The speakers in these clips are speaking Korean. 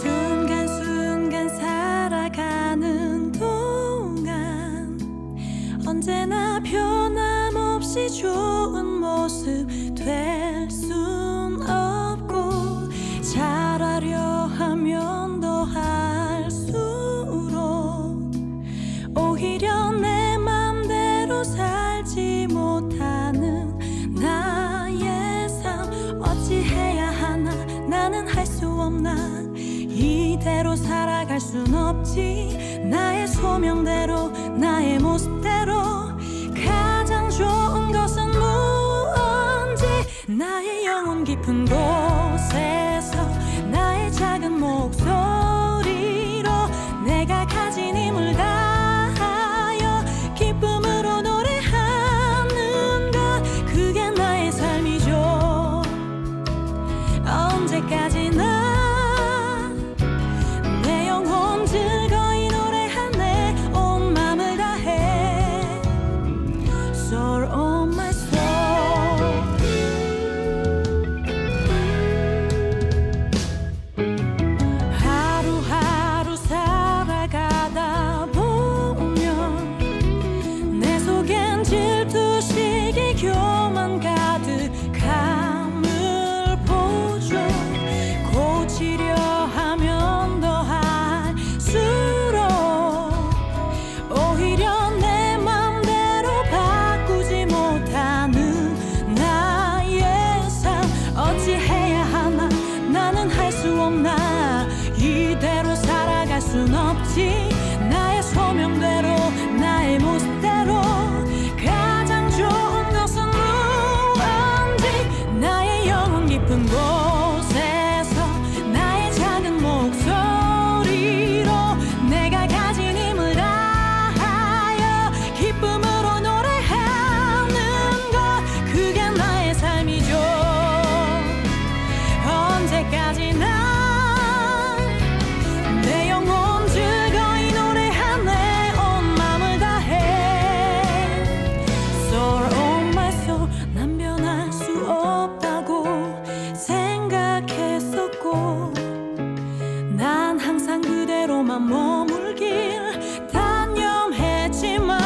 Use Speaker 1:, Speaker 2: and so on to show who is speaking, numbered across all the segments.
Speaker 1: 순간순간 살아가는 동안 언제나 변함없이 좋은 모습 될 순 없고, 잘하려 하면 더 할수록 오히려 내 맘대로 살지 못하는 나의 삶. 어찌해야 하나, 나는 할 수 없나. 이대로 살아갈 순 없지. 나의 소명대로, 나의 모습대로. 가장 좋은 것은 무언지. 나의 영혼 깊은 곳에서 나의 작은 목소리로 내가 가진 힘을 다하여 기쁨으로 노래하는 것, 그게 나의 삶이죠. 언제까지나 내 영혼 즐거이 노래하네. 온 맘을 다해. Soul on my soul. 하루하루 살아가다 보면 내 속엔 질투, 시기, 교만 가득함을 보죠. 고치려 하면 더 할수록 오히려 내 맘대로 바꾸지 못하는 나의 삶. 어찌해야 하나, 나는 할 수 없나. 이대로 살아갈 순 없지. 나의 소명대로, 나의 모습대로. 가장 좋은 것은 무언지. 나의 영혼 깊은 곳에서 나의 작은 목소리로 내가 가진 힘을 다하여 기쁨으로 노래하는 것, 그게 나의 삶이죠. 언제까지나 내 영혼 즐거이 노래하네. 온 맘을 다해. Soul on my soul. 난 변할 수 없다고 생각했었고, 난 항상 그대로만 머물길 단념했지만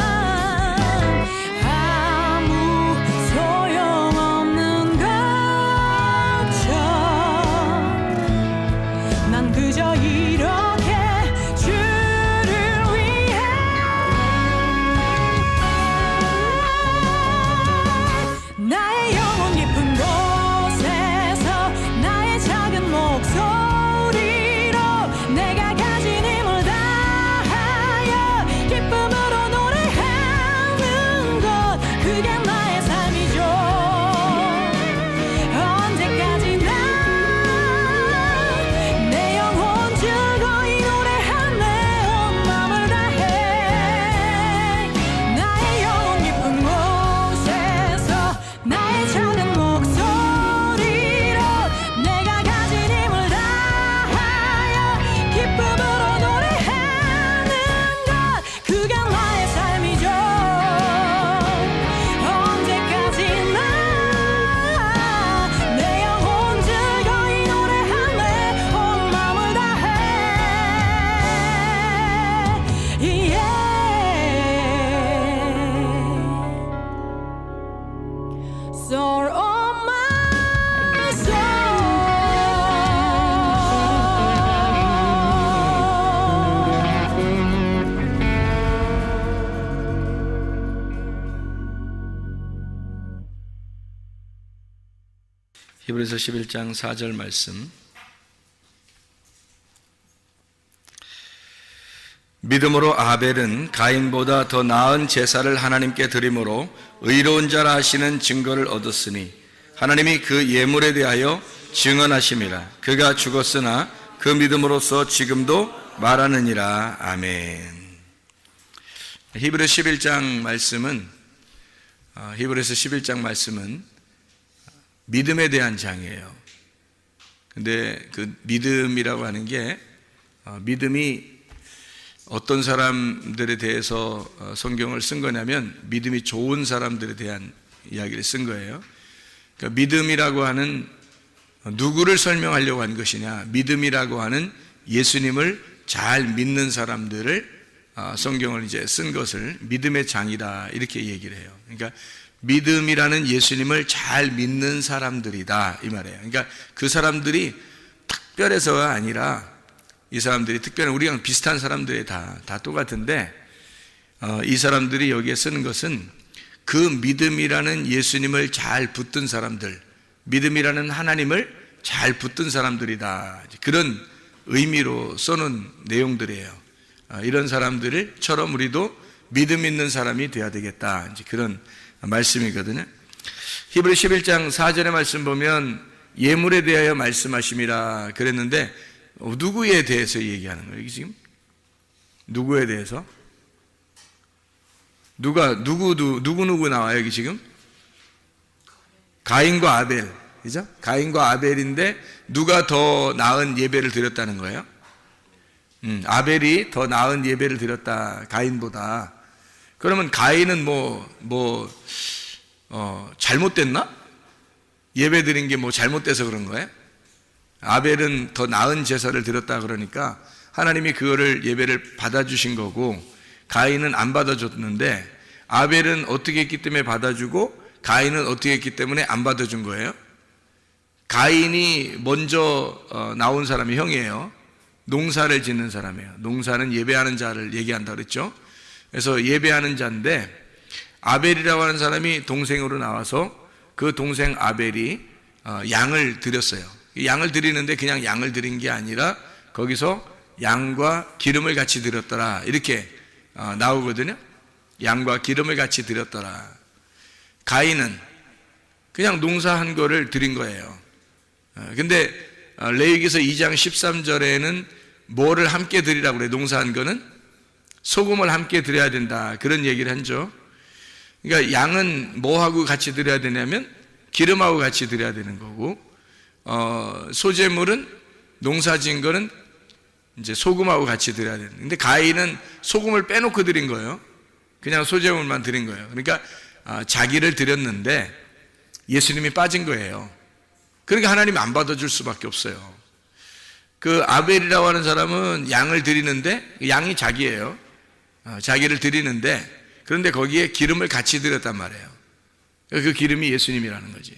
Speaker 1: 아무 소용없는 것처럼 난 그저 이렇게 주를 위해 나의 영혼 깊은 곳에서 나의 작은 목소리로 내가 가진 힘을 다하여 기쁨으로 노래하는 것, 그게 나의 삶이죠. 언제까지나 내 영혼 즐거이 노래하네. 온 맘을 다해. 나의 영혼 깊은 곳에서 나의 작은 목소리로 내가 가진 힘을 다하여 기쁨으로 노래하는 것, 그게 나의 삶이죠. 언제까지나 내 영혼 즐거이 노래하네. 온 맘을 다해. Yeah. Soul on my
Speaker 2: 히브리서 11장 4절 말씀. 믿음으로 아벨은 가인보다 더 나은 제사를 하나님께 드림으로 의로운 자라 하시는 증거를 얻었으니 하나님이 그 예물에 대하여 증언하심이라. 그가 죽었으나 그 믿음으로써 지금도 말하느니라. 아멘. 히브리서 11장 말씀은 믿음에 대한 장이에요. 근데 그 믿음이라고 하는 게 믿음이 어떤 사람들에 대해서 성경을 쓴 거냐면 믿음이 좋은 사람들에 대한 이야기를 쓴 거예요. 그러니까 믿음이라고 하는 누구를 설명하려고 한 것이냐? 믿음이라고 하는 예수님을 잘 믿는 사람들을 성경을 이제 쓴 것을 믿음의 장이다 이렇게 얘기를 해요. 그러니까 믿음이라는 예수님을 잘 믿는 사람들이다 이 말이에요. 그러니까 그 사람들이 특별해서가 아니라 이 사람들이 특별한 우리랑 비슷한 사람들이 다 똑같은데 이 사람들이 여기에 쓰는 것은 그 믿음이라는 예수님을 잘 붙든 사람들, 믿음이라는 하나님을 잘 붙든 사람들이다. 그런 의미로 써놓은 내용들이에요. 이런 사람들처럼 우리도 믿음 있는 사람이 돼야 되겠다. 이제 그런 말씀이거든요. 히브리 11장 4절의 말씀 보면 예물에 대하여 말씀하심이라 그랬는데 누구에 대해서 얘기하는 거예요? 여기 지금 누구에 대해서? 누구 나와요? 여기 지금 가인과 아벨, 그죠? 가인과 아벨인데 누가 더 나은 예배를 드렸다는 거예요? 아벨이 더 나은 예배를 드렸다 가인보다. 그러면 가인은 잘못됐나? 예배 드린 게 잘못돼서 그런 거예요? 아벨은 더 나은 제사를 드렸다 그러니까 하나님이 그거를 예배를 받아주신 거고 가인은 안 받아줬는데 아벨은 어떻게 했기 때문에 받아주고 가인은 어떻게 했기 때문에 안 받아준 거예요? 가인이 먼저 나온 사람이 형이에요. 농사를 짓는 사람이에요. 농사는 예배하는 자를 얘기한다 그랬죠. 그래서 예배하는 자인데 아벨이라고 하는 사람이 동생으로 나와서 그 동생 아벨이 양을 드렸어요. 양을 드리는데 그냥 양을 드린 게 아니라 거기서 양과 기름을 같이 드렸더라 이렇게 나오거든요. 양과 기름을 같이 드렸더라. 가인은 그냥 농사한 거를 드린 거예요. 근데 레위기서 2장 13절에는 뭐를 함께 드리라고 그래요? 농사한 거는 소금을 함께 드려야 된다 그런 얘기를 하죠. 그러니까 양은 뭐하고 같이 드려야 되냐면 기름하고 같이 드려야 되는 거고 소재물은 농사진 거는 이제 소금하고 같이 드려야 되는. 근데 가인은 소금을 빼놓고 드린 거예요. 그냥 소재물만 드린 거예요. 그러니까 자기를 드렸는데 예수님이 빠진 거예요. 그러니까 하나님이 안 받아줄 수밖에 없어요. 그 아벨이라고 하는 사람은 양을 드리는데 양이 자기예요. 자기를 드리는데 그런데 거기에 기름을 같이 드렸단 말이에요. 그 기름이 예수님이라는 거지.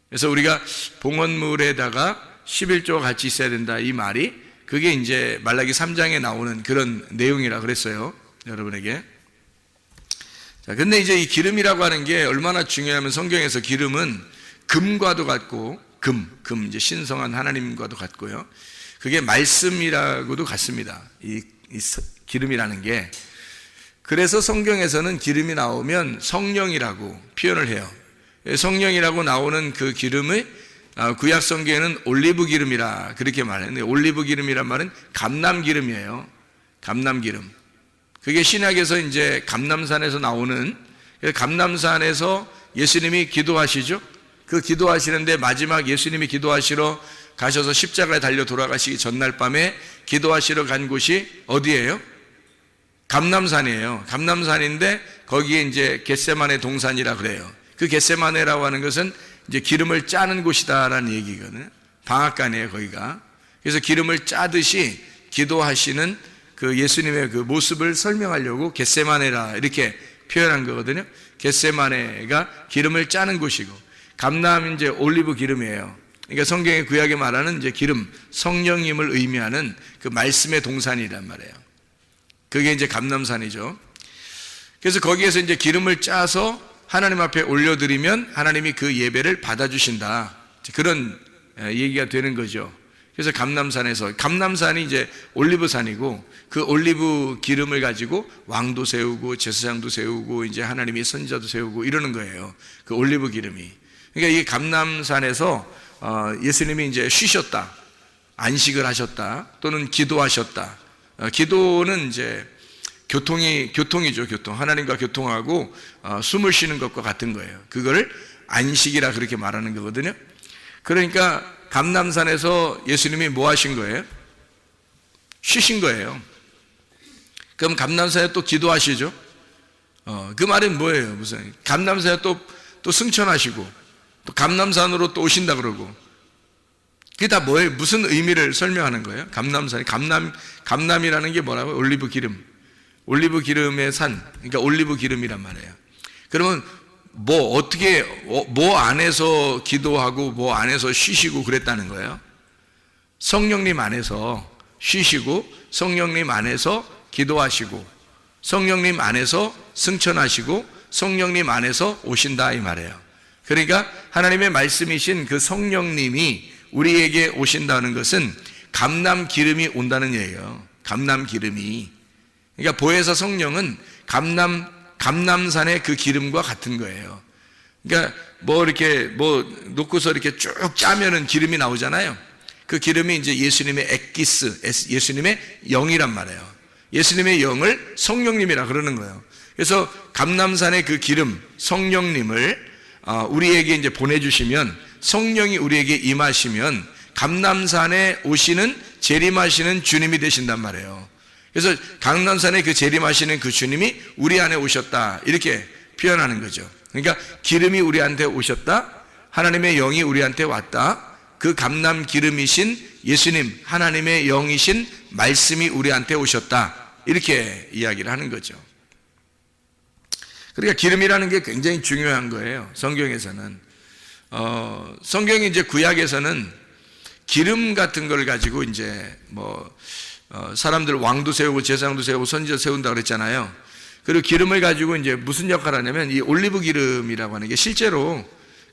Speaker 2: 그래서 우리가 봉헌물에다가 11조가 같이 있어야 된다 이 말이 그게 이제 말라기 3장에 나오는 그런 내용이라 그랬어요. 여러분에게. 자, 근데 이제 이 기름이라고 하는 게 얼마나 중요하면 성경에서 기름은 금과도 같고 금 이제 신성한 하나님과도 같고요. 그게 말씀이라고도 같습니다. 이 기름이라는 게. 그래서 성경에서는 기름이 나오면 성령이라고 표현을 해요. 성령이라고 나오는 그 기름을 구약 성경에는 올리브 기름이라 그렇게 말했는데 올리브 기름이란 말은 감람기름이에요. 감람기름. 그게 신약에서 이제 감람산에서 나오는 감람산에서 예수님이 기도하시죠. 그 기도하시는데 마지막 예수님이 기도하시러 가셔서 십자가에 달려 돌아가시기 전날 밤에 기도하시러 간 곳이 어디예요? 감람산이에요. 감람산인데 거기에 이제 겟세마네 동산이라 그래요. 그 겟세마네라고 하는 것은 이제 기름을 짜는 곳이다라는 얘기거든요. 방앗간이에요, 거기가. 그래서 기름을 짜듯이 기도하시는 그 예수님의 그 모습을 설명하려고 겟세마네라 이렇게 표현한 거거든요. 겟세마네가 기름을 짜는 곳이고 감람 이제 올리브 기름이에요. 그러니까 성경의 구약에 말하는 이제 기름, 성령님을 의미하는 그 말씀의 동산이란 말이에요. 그게 이제 감람산이죠. 그래서 거기에서 이제 기름을 짜서 하나님 앞에 올려드리면 하나님이 그 예배를 받아주신다. 그런 얘기가 되는 거죠. 그래서 감람산이 이제 올리브산이고 그 올리브 기름을 가지고 왕도 세우고 제사장도 세우고 이제 하나님이 선지자도 세우고 이러는 거예요. 그 올리브 기름이. 그러니까 이 감람산에서 예수님이 이제 쉬셨다, 안식을 하셨다, 또는 기도하셨다. 기도는 이제 교통이죠, 교통. 하나님과 교통하고 숨을 쉬는 것과 같은 거예요. 그거를 안식이라 그렇게 말하는 거거든요. 그러니까 감람산에서 예수님이 뭐 하신 거예요? 쉬신 거예요. 그럼 감람산에 또 기도하시죠? 그 말은 뭐예요? 무슨 감람산에 또 승천하시고 또 감람산으로 또 오신다 그러고 그게 다 뭐예요? 무슨 의미를 설명하는 거예요? 감남산이 감남이라는 게 뭐라고요? 올리브 기름. 올리브 기름의 산. 그러니까 올리브 기름이란 말이에요. 그러면 뭐 안에서 기도하고 뭐 안에서 쉬시고 그랬다는 거예요? 성령님 안에서 쉬시고 성령님 안에서 기도하시고 성령님 안에서 승천하시고 성령님 안에서 오신다 이 말이에요. 그러니까 하나님의 말씀이신 그 성령님이 우리에게 오신다는 것은 감람 기름이 온다는 얘기예요. 감람 기름이. 그러니까 보혜사 성령은 감람산의 그 기름과 같은 거예요. 그러니까 이렇게 놓고서 이렇게 쭉 짜면은 기름이 나오잖아요. 그 기름이 이제 예수님의 엑기스, 예수님의 영이란 말이에요. 예수님의 영을 성령님이라 그러는 거예요. 그래서 감람산의 그 기름, 성령님을 우리에게 이제 보내주시면, 성령이 우리에게 임하시면 감람산에 오시는 재림하시는 주님이 되신단 말이에요. 그래서 감람산에 그 재림하시는 그 주님이 우리 안에 오셨다 이렇게 표현하는 거죠. 그러니까 기름이 우리한테 오셨다, 하나님의 영이 우리한테 왔다, 그 감람 기름이신 예수님, 하나님의 영이신 말씀이 우리한테 오셨다 이렇게 이야기를 하는 거죠. 그러니까 기름이라는 게 굉장히 중요한 거예요. 성경에서는 성경이 이제 구약에서는 기름 같은 걸 가지고 이제 사람들 왕도 세우고 제사장도 세우고 선지자 세운다 그랬잖아요. 그리고 기름을 가지고 이제 무슨 역할을 하냐면 이 올리브 기름이라고 하는 게 실제로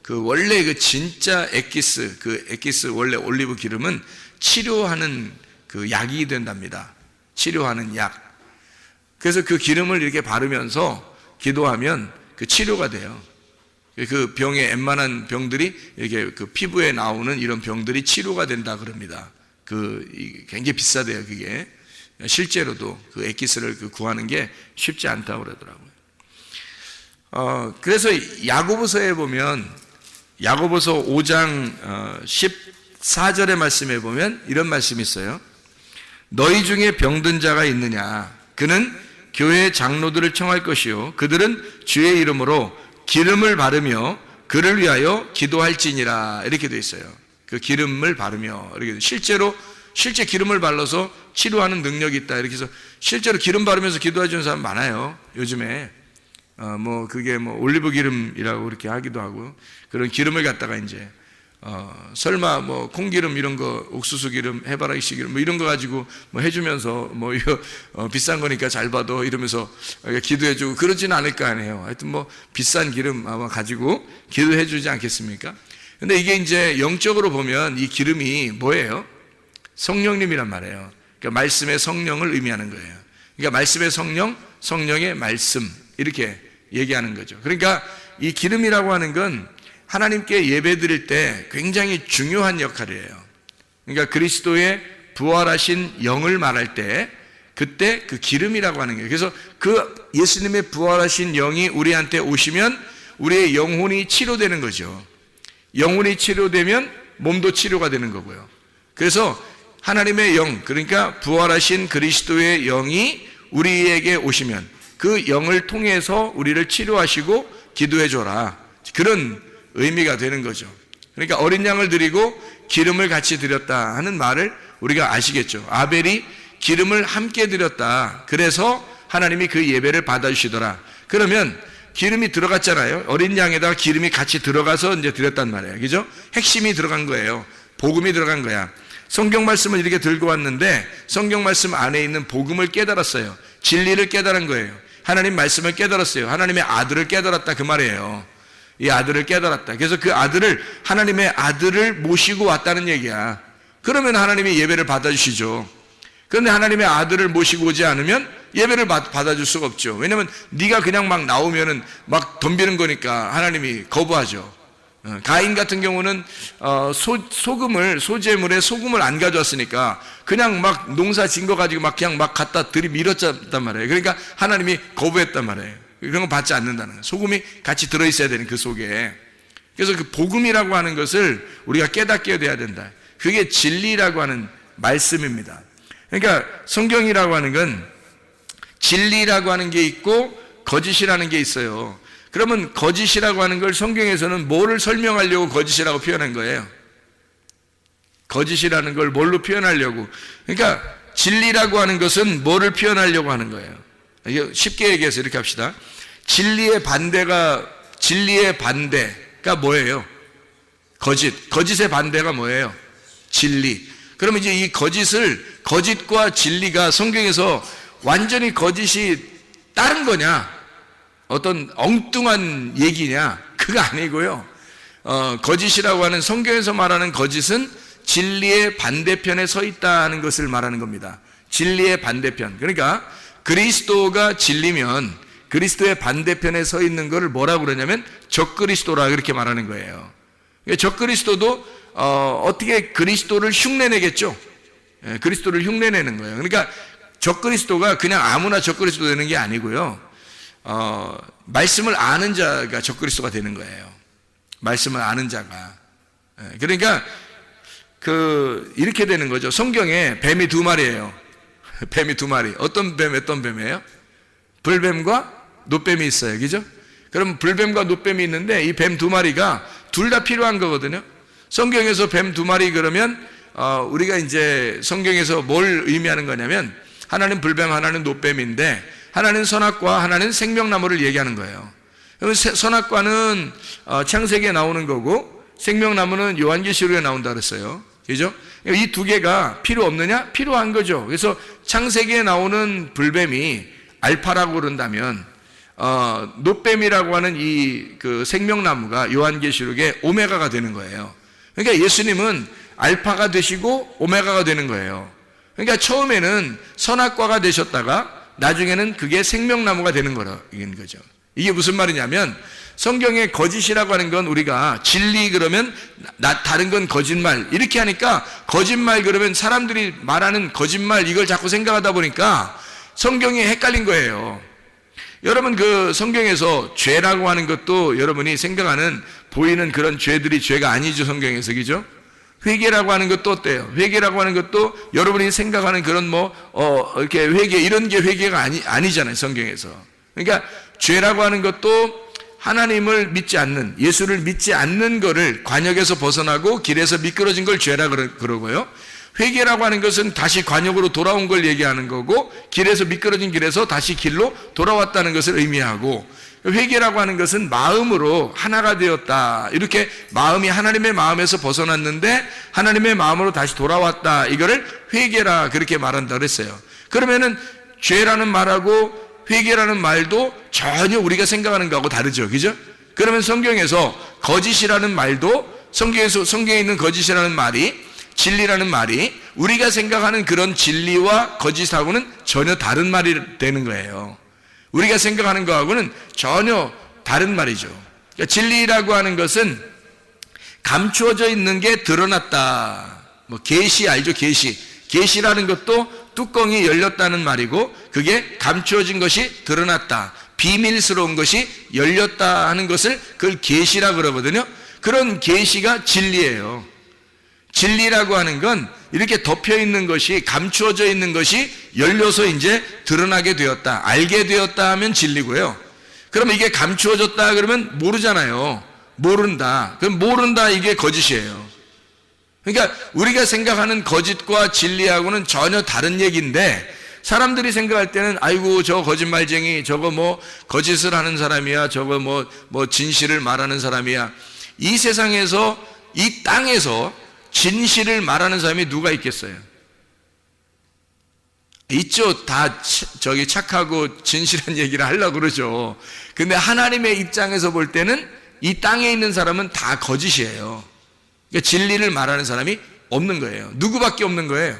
Speaker 2: 그 원래 그 진짜 엑기스 원래 올리브 기름은 치료하는 그 약이 된답니다. 치료하는 약. 그래서 그 기름을 이렇게 바르면서 기도하면 그 치료가 돼요. 그 병에 웬만한 병들이 이렇게 그 피부에 나오는 이런 병들이 치료가 된다 그럽니다. 굉장히 비싸대요, 그게. 실제로도 그 엑기스를 구하는 게 쉽지 않다고 그러더라고요. 그래서 야고보서에 보면, 야고보서 5장 14절의 말씀에 보면 이런 말씀이 있어요. 너희 중에 병든 자가 있느냐? 그는 교회 장로들을 청할 것이요, 그들은 주의 이름으로 기름을 바르며 그를 위하여 기도할지니라 이렇게 되어 있어요. 그 기름을 바르며 이렇게 실제 기름을 발라서 치료하는 능력이 있다 이렇게 해서 실제로 기름 바르면서 기도해 주는 사람 많아요. 요즘에 그게 올리브 기름이라고 그렇게 하기도 하고, 그런 기름을 갖다가 이제 설마 콩기름 이런 거, 옥수수 기름, 해바라기 기름 이런 거 가지고 해주면서 이거 비싼 거니까 잘 받아 이러면서 기도해주고 그러지는 않을 거 아니에요. 하여튼 비싼 기름 아마 가지고 기도해주지 않겠습니까? 근데 이게 이제 영적으로 보면 이 기름이 뭐예요? 성령님이란 말이에요. 그러니까 말씀의 성령을 의미하는 거예요. 그러니까 말씀의 성령, 성령의 말씀 이렇게 얘기하는 거죠. 그러니까 이 기름이라고 하는 건 하나님께 예배 드릴 때 굉장히 중요한 역할이에요. 그러니까 그리스도의 부활하신 영을 말할 때 그때 그 기름이라고 하는 거예요. 그래서 그 예수님의 부활하신 영이 우리한테 오시면 우리의 영혼이 치료되는 거죠. 영혼이 치료되면 몸도 치료가 되는 거고요. 그래서 하나님의 영, 그러니까 부활하신 그리스도의 영이 우리에게 오시면 그 영을 통해서 우리를 치료하시고 기도해 줘라, 그런 의미가 되는 거죠. 그러니까 어린 양을 드리고 기름을 같이 드렸다 하는 말을 우리가 아시겠죠. 아벨이 기름을 함께 드렸다, 그래서 하나님이 그 예배를 받아주시더라. 그러면 기름이 들어갔잖아요. 어린 양에다가 기름이 같이 들어가서 이제 드렸단 말이에요. 그죠? 핵심이 들어간 거예요. 복음이 들어간 거야. 성경 말씀을 이렇게 들고 왔는데 성경 말씀 안에 있는 복음을 깨달았어요. 진리를 깨달은 거예요. 하나님 말씀을 깨달았어요. 하나님의 아들을 깨달았다 그 말이에요. 이 아들을 깨달았다. 그래서 그 아들을, 하나님의 아들을 모시고 왔다는 얘기야. 그러면 하나님이 예배를 받아주시죠. 그런데 하나님의 아들을 모시고 오지 않으면 예배를 받아줄 수가 없죠. 왜냐면 네가 그냥 막 나오면은 막 덤비는 거니까 하나님이 거부하죠. 가인 같은 경우는 소재물에 소금을 안 가져왔으니까 그냥 막 농사 진 거 가지고 막 그냥 막 갖다 들이밀었단 말이에요. 그러니까 하나님이 거부했단 말이에요. 그런 거 받지 않는다는 거예요. 소금이 같이 들어있어야 되는 그 속에. 그래서 그 복음이라고 하는 것을 우리가 깨닫게 돼야 된다. 그게 진리라고 하는 말씀입니다. 그러니까 성경이라고 하는 건 진리라고 하는 게 있고 거짓이라는 게 있어요. 그러면 거짓이라고 하는 걸 성경에서는 뭐를 설명하려고 거짓이라고 표현한 거예요? 거짓이라는 걸 뭘로 표현하려고? 그러니까 진리라고 하는 것은 뭐를 표현하려고 하는 거예요? 이게 쉽게 얘기해서 이렇게 합시다. 진리의 반대가 뭐예요? 거짓의 반대가 뭐예요? 진리. 그러면 이제 이 거짓과 진리가 성경에서 완전히 거짓이 다른 거냐? 어떤 엉뚱한 얘기냐? 그거 아니고요. 거짓이라고 하는, 성경에서 말하는 거짓은 진리의 반대편에 서 있다는 것을 말하는 겁니다. 진리의 반대편. 그러니까 그리스도가 진리면 그리스도의 반대편에 서 있는 것을 뭐라고 그러냐면 적그리스도라 그렇게 말하는 거예요. 적그리스도도 어떻게 그리스도를 흉내내겠죠? 그리스도를 흉내내는 거예요. 그러니까 적그리스도가 그냥 아무나 적그리스도 되는 게 아니고요. 말씀을 아는 자가 적그리스도가 되는 거예요. 말씀을 아는 자가. 그러니까 이렇게 되는 거죠. 성경에 뱀이 두 마리예요. 뱀이 두 마리. 어떤 뱀이에요? 불뱀과 노뱀이 있어요. 그죠? 그럼 불뱀과 노뱀이 있는데 이 뱀 두 마리가 둘 다 필요한 거거든요. 성경에서 뱀 두 마리 그러면 우리가 이제 성경에서 뭘 의미하는 거냐면 하나는 불뱀, 하나는 노뱀인데 하나는 선악과, 하나는 생명나무를 얘기하는 거예요. 그러면 선악과는 창세기에 나오는 거고 생명나무는 요한계시록에 나온다 그랬어요. 그죠? 이 두 개가 필요 없느냐? 필요한 거죠. 그래서 창세기에 나오는 불뱀이 알파라고 그런다면 노뱀이라고 하는 그 생명나무가 요한계시록에 오메가가 되는 거예요. 그러니까 예수님은 알파가 되시고 오메가가 되는 거예요. 그러니까 처음에는 선악과가 되셨다가 나중에는 그게 생명나무가 되는 거죠. 이게 무슨 말이냐면 성경에 거짓이라고 하는 건 우리가 진리 그러면 다른 건 거짓말 이렇게 하니까 거짓말 그러면 사람들이 말하는 거짓말 이걸 자꾸 생각하다 보니까 성경이 헷갈린 거예요. 여러분 그 성경에서 죄라고 하는 것도 여러분이 생각하는 보이는 그런 죄들이 죄가 아니죠. 성경에서. 그죠? 회개라고 하는 것도 어때요? 회개라고 하는 것도 여러분이 생각하는 그런 이렇게 회개 이런 게 회개가 아니잖아요. 성경에서. 그러니까 죄라고 하는 것도 하나님을 믿지 않는, 예수를 믿지 않는 거를 관역에서 벗어나고 길에서 미끄러진 걸 죄라 그러고요. 회개라고 하는 것은 다시 관역으로 돌아온 걸 얘기하는 거고 길에서 미끄러진 길에서 다시 길로 돌아왔다는 것을 의미하고 회개라고 하는 것은 마음으로 하나가 되었다. 이렇게 마음이 하나님의 마음에서 벗어났는데 하나님의 마음으로 다시 돌아왔다. 이거를 회개라 그렇게 말한다 그랬어요. 그러면은 죄라는 말하고 회개라는 말도 전혀 우리가 생각하는 거하고 다르죠. 그죠? 그러면 성경에서 거짓이라는 말도 성경에 있는 거짓이라는 말이 진리라는 말이 우리가 생각하는 그런 진리와 거짓하고는 전혀 다른 말이 되는 거예요. 우리가 생각하는 거하고는 전혀 다른 말이죠. 그러니까 진리라고 하는 것은 감추어져 있는 게 드러났다. 계시 알죠? 계시라는 것도 뚜껑이 열렸다는 말이고 그게 감추어진 것이 드러났다. 비밀스러운 것이 열렸다 하는 것을 그걸 계시라 그러거든요. 그런 계시가 진리예요. 진리라고 하는 건 이렇게 덮여 있는 것이 감추어져 있는 것이 열려서 이제 드러나게 되었다. 알게 되었다 하면 진리고요. 그럼 이게 감추어졌다 그러면 모르잖아요. 모른다. 그럼 모른다 이게 거짓이에요. 그러니까 우리가 생각하는 거짓과 진리하고는 전혀 다른 얘기인데 사람들이 생각할 때는 아이고 저 거짓말쟁이 저거 거짓을 하는 사람이야 저거 진실을 말하는 사람이야. 이 세상에서 이 땅에서 진실을 말하는 사람이 누가 있겠어요? 있죠. 다 착하고 진실한 얘기를 하려고 그러죠. 근데 하나님의 입장에서 볼 때는 이 땅에 있는 사람은 다 거짓이에요. 그러니까 진리를 말하는 사람이 없는 거예요. 누구밖에 없는 거예요?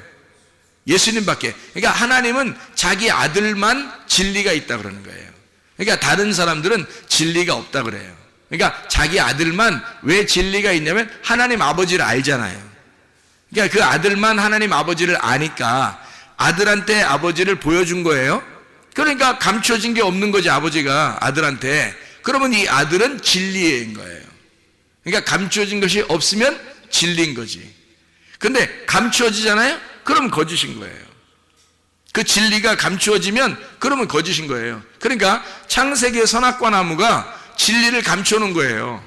Speaker 2: 예수님밖에. 그러니까 하나님은 자기 아들만 진리가 있다 그러는 거예요. 그러니까 다른 사람들은 진리가 없다 그래요. 그러니까 자기 아들만 왜 진리가 있냐면 하나님 아버지를 알잖아요. 그러니까 그 아들만 하나님 아버지를 아니까 아들한테 아버지를 보여준 거예요. 그러니까 감춰진 게 없는 거지 아버지가 아들한테. 그러면 이 아들은 진리인 거예요. 그러니까 감추어진 것이 없으면 진리인 거지. 근데 감추어지잖아요? 그럼 거짓인 거예요. 그 진리가 감추어지면 그러면 거짓인 거예요. 그러니까 창세기의 선악과 나무가 진리를 감추어 놓은 거예요.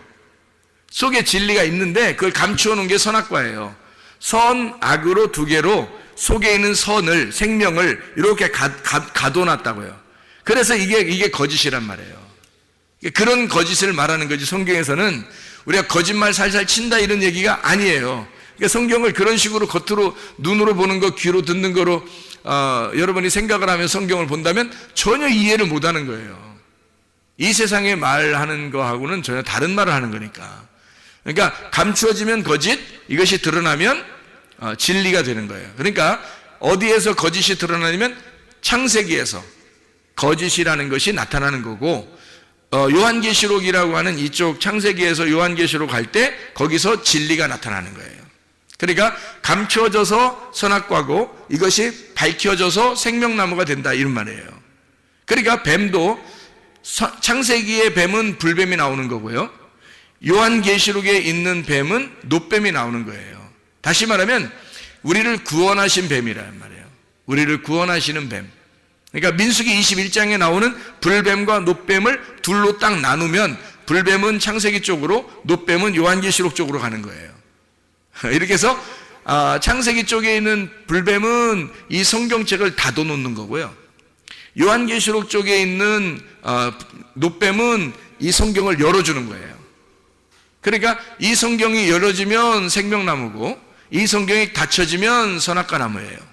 Speaker 2: 속에 진리가 있는데 그걸 감추어 놓은 게 선악과예요. 선, 악으로 두 개로 속에 있는 선을, 생명을 이렇게 가둬놨다고요. 그래서 이게 거짓이란 말이에요. 그런 거짓을 말하는 거지. 성경에서는 우리가 거짓말 살살 친다 이런 얘기가 아니에요. 그러니까 성경을 그런 식으로 겉으로 눈으로 보는 거, 귀로 듣는 거로 여러분이 생각을 하면 성경을 본다면 전혀 이해를 못하는 거예요. 이 세상에 말하는 거하고는 전혀 다른 말을 하는 거니까. 그러니까 감추어지면 거짓, 이것이 드러나면 진리가 되는 거예요. 그러니까 어디에서 거짓이 드러나냐면 창세기에서 거짓이라는 것이 나타나는 거고, 요한계시록이라고 하는 이쪽 창세기에서 요한계시록 갈 때 거기서 진리가 나타나는 거예요. 그러니까 감추어져서 선악과고 이것이 밝혀져서 생명나무가 된다 이런 말이에요. 그러니까 뱀도 창세기의 뱀은 불뱀이 나오는 거고요, 요한계시록에 있는 뱀은 놋뱀이 나오는 거예요. 다시 말하면 우리를 구원하신 뱀이란 말이에요. 우리를 구원하시는 뱀. 그러니까 민수기 21장에 나오는 불뱀과 놋뱀을 둘로 딱 나누면 불뱀은 창세기 쪽으로, 놋뱀은 요한계시록 쪽으로 가는 거예요. 이렇게 해서 창세기 쪽에 있는 불뱀은 이 성경책을 닫아놓는 거고요, 요한계시록 쪽에 있는 놋뱀은 이 성경을 열어주는 거예요. 그러니까 이 성경이 열어지면 생명나무고 이 성경이 닫혀지면 선악과 나무예요.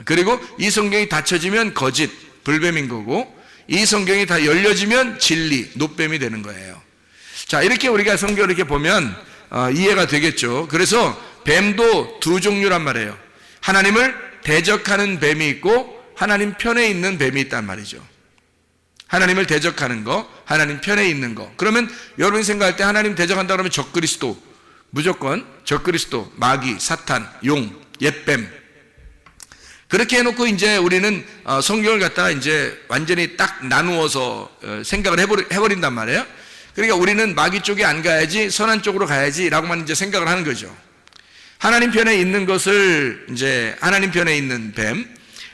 Speaker 2: 그리고 이 성경이 닫혀지면 거짓, 불뱀인 거고, 이 성경이 다 열려지면 진리, 놋뱀이 되는 거예요. 자, 이렇게 우리가 성경을 이렇게 보면 이해가 되겠죠. 그래서 뱀도 두 종류란 말이에요. 하나님을 대적하는 뱀이 있고 하나님 편에 있는 뱀이 있단 말이죠. 하나님을 대적하는 거, 하나님 편에 있는 거. 그러면 여러분이 생각할 때 하나님 대적한다 그러면 적그리스도, 무조건 적그리스도, 마귀, 사탄, 용, 옛뱀. 그렇게 해놓고 이제 우리는 성경을 갖다가 이제 완전히 딱 나누어서 생각을 해버린단 말이에요. 그러니까 우리는 마귀 쪽에 안 가야지, 선한 쪽으로 가야지라고만 이제 생각을 하는 거죠. 하나님 편에 있는 것을 이제 하나님 편에 있는 뱀,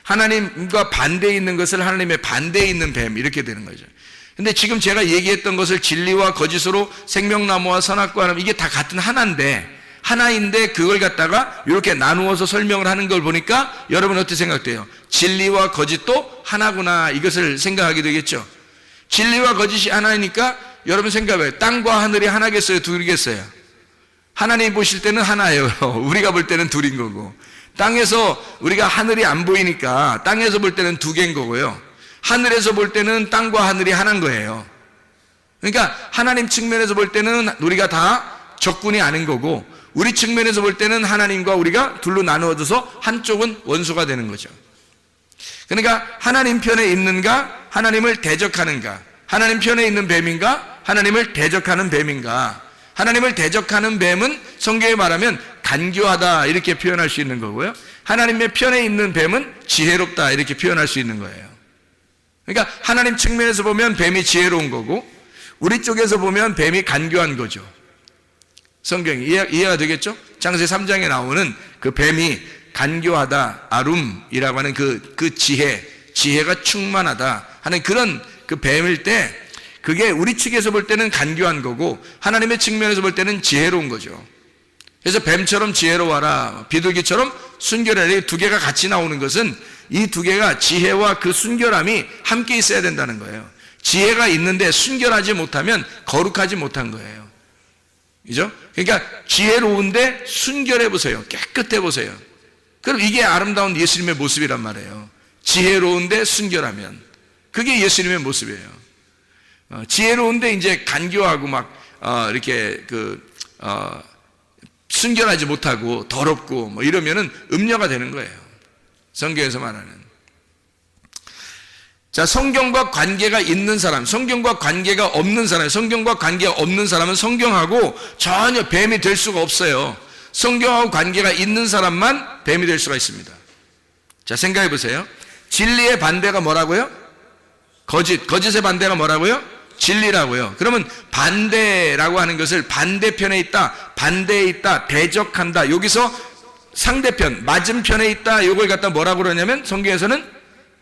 Speaker 2: 하나님과 반대에 있는 것을 하나님의 반대에 있는 뱀, 이렇게 되는 거죠. 근데 지금 제가 얘기했던 것을 진리와 거짓으로 생명나무와 선악과 이게 다 같은 하나인데 그걸 갖다가 이렇게 나누어서 설명을 하는 걸 보니까 여러분 어떻게 생각돼요? 진리와 거짓도 하나구나, 이것을 생각하게 되겠죠. 진리와 거짓이 하나이니까 여러분 생각해요. 땅과 하늘이 하나겠어요? 둘이겠어요? 하나님 보실 때는 하나예요. 우리가 볼 때는 둘인 거고, 땅에서 우리가 하늘이 안 보이니까 땅에서 볼 때는 두 개인 거고요, 하늘에서 볼 때는 땅과 하늘이 하나인 거예요. 그러니까 하나님 측면에서 볼 때는 우리가 다 적군이 아닌 거고, 우리 측면에서 볼 때는 하나님과 우리가 둘로 나누어져서 한쪽은 원수가 되는 거죠. 그러니까 하나님 편에 있는가, 하나님을 대적하는가, 하나님 편에 있는 뱀인가, 하나님을 대적하는 뱀인가. 하나님을 대적하는 뱀은 성경에 말하면 간교하다 이렇게 표현할 수 있는 거고요, 하나님의 편에 있는 뱀은 지혜롭다 이렇게 표현할 수 있는 거예요. 그러니까 하나님 측면에서 보면 뱀이 지혜로운 거고, 우리 쪽에서 보면 뱀이 간교한 거죠. 성경이 이해가 되겠죠? 창세 3장에 나오는 그 뱀이 간교하다, 아룸이라고 하는 그 지혜가 충만하다 하는 그런 그 뱀일 때, 그게 우리 측에서 볼 때는 간교한 거고 하나님의 측면에서 볼 때는 지혜로운 거죠. 그래서 뱀처럼 지혜로워라, 비둘기처럼 순결하라, 이 두 개가 같이 나오는 것은 이 두 개가 지혜와 그 순결함이 함께 있어야 된다는 거예요. 지혜가 있는데 순결하지 못하면 거룩하지 못한 거예요. 그죠? 그러니까 지혜로운데 순결해 보세요. 깨끗해 보세요. 그럼 이게 아름다운 예수님의 모습이란 말이에요. 지혜로운데 순결하면 그게 예수님의 모습이에요. 지혜로운데 이제 간교하고 막 이렇게 순결하지 못하고 더럽고 뭐 이러면은 음녀가 되는 거예요. 성경에서 말하는. 자, 성경과 관계가 있는 사람, 성경과 관계가 없는 사람, 성경과 관계가 없는 사람은 성경하고 전혀 뱀이 될 수가 없어요. 성경하고 관계가 있는 사람만 뱀이 될 수가 있습니다. 자, 생각해 보세요. 진리의 반대가 뭐라고요? 거짓의 반대가 뭐라고요? 진리라고요. 그러면 반대라고 하는 것을 반대편에 있다, 반대에 있다, 대적한다, 여기서 상대편, 맞은편에 있다, 이걸 갖다 뭐라고 그러냐면 성경에서는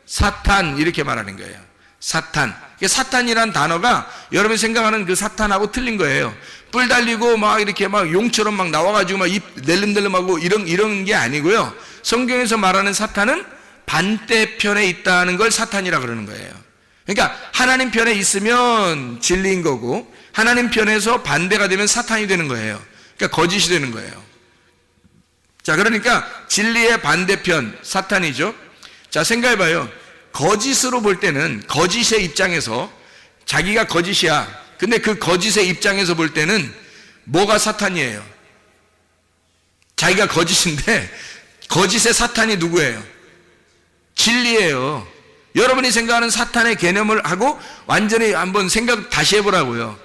Speaker 2: 사탄 이렇게 말하는 거예요. 사탄. 사탄이란 단어가 여러분이 생각하는 그 사탄하고 틀린 거예요. 뿔 달리고 막 이렇게 막 용처럼 막 나와가지고 막 입 낼름낼름하고 이런 게 아니고요. 성경에서 말하는 사탄은 반대편에 있다는 걸 사탄이라 그러는 거예요. 그러니까 하나님 편에 있으면 진리인 거고 하나님 편에서 반대가 되면 사탄이 되는 거예요. 그러니까 거짓이 되는 거예요. 자, 그러니까 진리의 반대편 사탄이죠. 자, 생각해봐요. 거짓으로 볼 때는 거짓의 입장에서 자기가 거짓이야. 근데 그 거짓의 입장에서 볼 때는 뭐가 사탄이에요? 자기가 거짓인데 거짓의 사탄이 누구예요? 진리예요. 여러분이 생각하는 사탄의 개념을 하고 완전히 한번 생각 다시 해보라고요.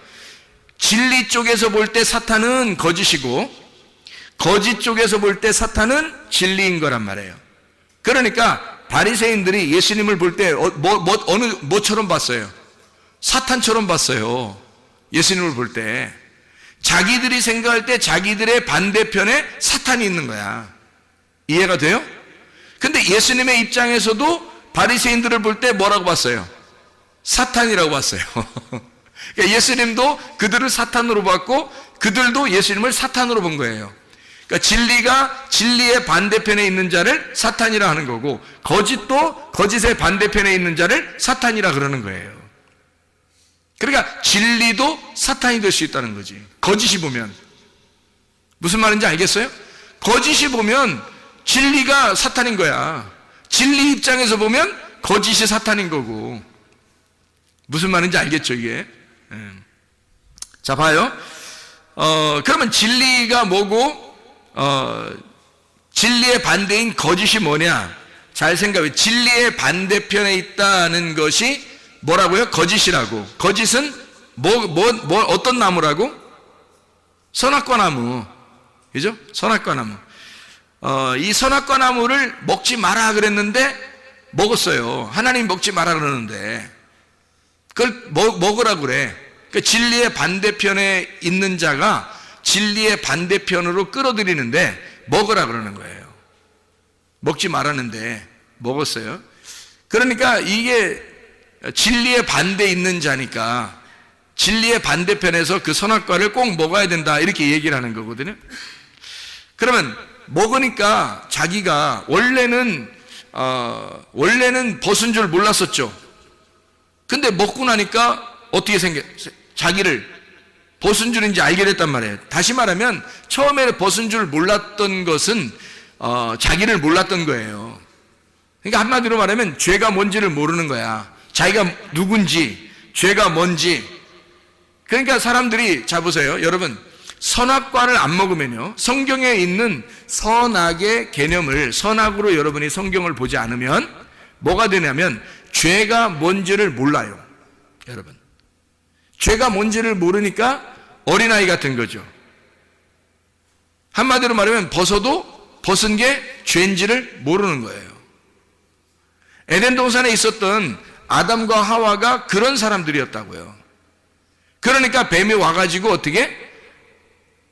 Speaker 2: 진리 쪽에서 볼 때 사탄은 거짓이고 거짓 쪽에서 볼 때 사탄은 진리인 거란 말이에요. 그러니까 바리새인들이 예수님을 볼 때 뭐처럼 봤어요? 사탄처럼 봤어요. 예수님을 볼 때 자기들이 생각할 때 자기들의 반대편에 사탄이 있는 거야. 이해가 돼요? 근데 예수님의 입장에서도 바리새인들을 볼 때 뭐라고 봤어요? 사탄이라고 봤어요. 그러니까 예수님도 그들을 사탄으로 봤고 그들도 예수님을 사탄으로 본 거예요. 그러니까 진리가 진리의 반대편에 있는 자를 사탄이라 하는 거고 거짓도 거짓의 반대편에 있는 자를 사탄이라 그러는 거예요. 그러니까 진리도 사탄이 될 수 있다는 거지. 거짓이 보면 무슨 말인지 알겠어요? 거짓이 보면 진리가 사탄인 거야. 진리 입장에서 보면 거짓이 사탄인 거고. 무슨 말인지 알겠죠, 이게? 자, 봐요. 그러면 진리가 뭐고, 진리의 반대인 거짓이 뭐냐? 잘 생각해. 진리의 반대편에 있다는 것이 뭐라고요? 거짓이라고. 거짓은 어떤 나무라고? 선악과 나무. 그죠? 선악과 나무. 이 선악과 나무를 먹지 마라 그랬는데 먹었어요. 하나님 먹지 마라 그러는데 그걸 먹으라 그래. 그러니까 진리의 반대편에 있는 자가 진리의 반대편으로 끌어들이는데 먹으라 그러는 거예요. 먹지 말았는데 먹었어요. 그러니까 이게 진리의 반대에 있는 자니까 진리의 반대편에서 그 선악과를 꼭 먹어야 된다 이렇게 얘기를 하는 거거든요. 그러면 먹으니까 자기가 원래는 벗은 줄 몰랐었죠. 근데 먹고 나니까 어떻게 자기를 벗은 줄인지 알게 됐단 말이에요. 다시 말하면 처음에 벗은 줄 몰랐던 것은 자기를 몰랐던 거예요. 그러니까 한마디로 말하면 죄가 뭔지를 모르는 거야. 자기가 누군지, 죄가 뭔지. 그러니까 사람들이, 자 보세요 여러분, 선악과를 안 먹으면요, 성경에 있는 선악의 개념을, 선악으로 여러분이 성경을 보지 않으면 뭐가 되냐면 죄가 뭔지를 몰라요. 여러분, 죄가 뭔지를 모르니까 어린아이 같은 거죠. 한마디로 말하면 벗어도 벗은 게 죄인지를 모르는 거예요. 에덴 동산에 있었던 아담과 하와가 그런 사람들이었다고요. 그러니까 뱀이 와가지고 어떻게?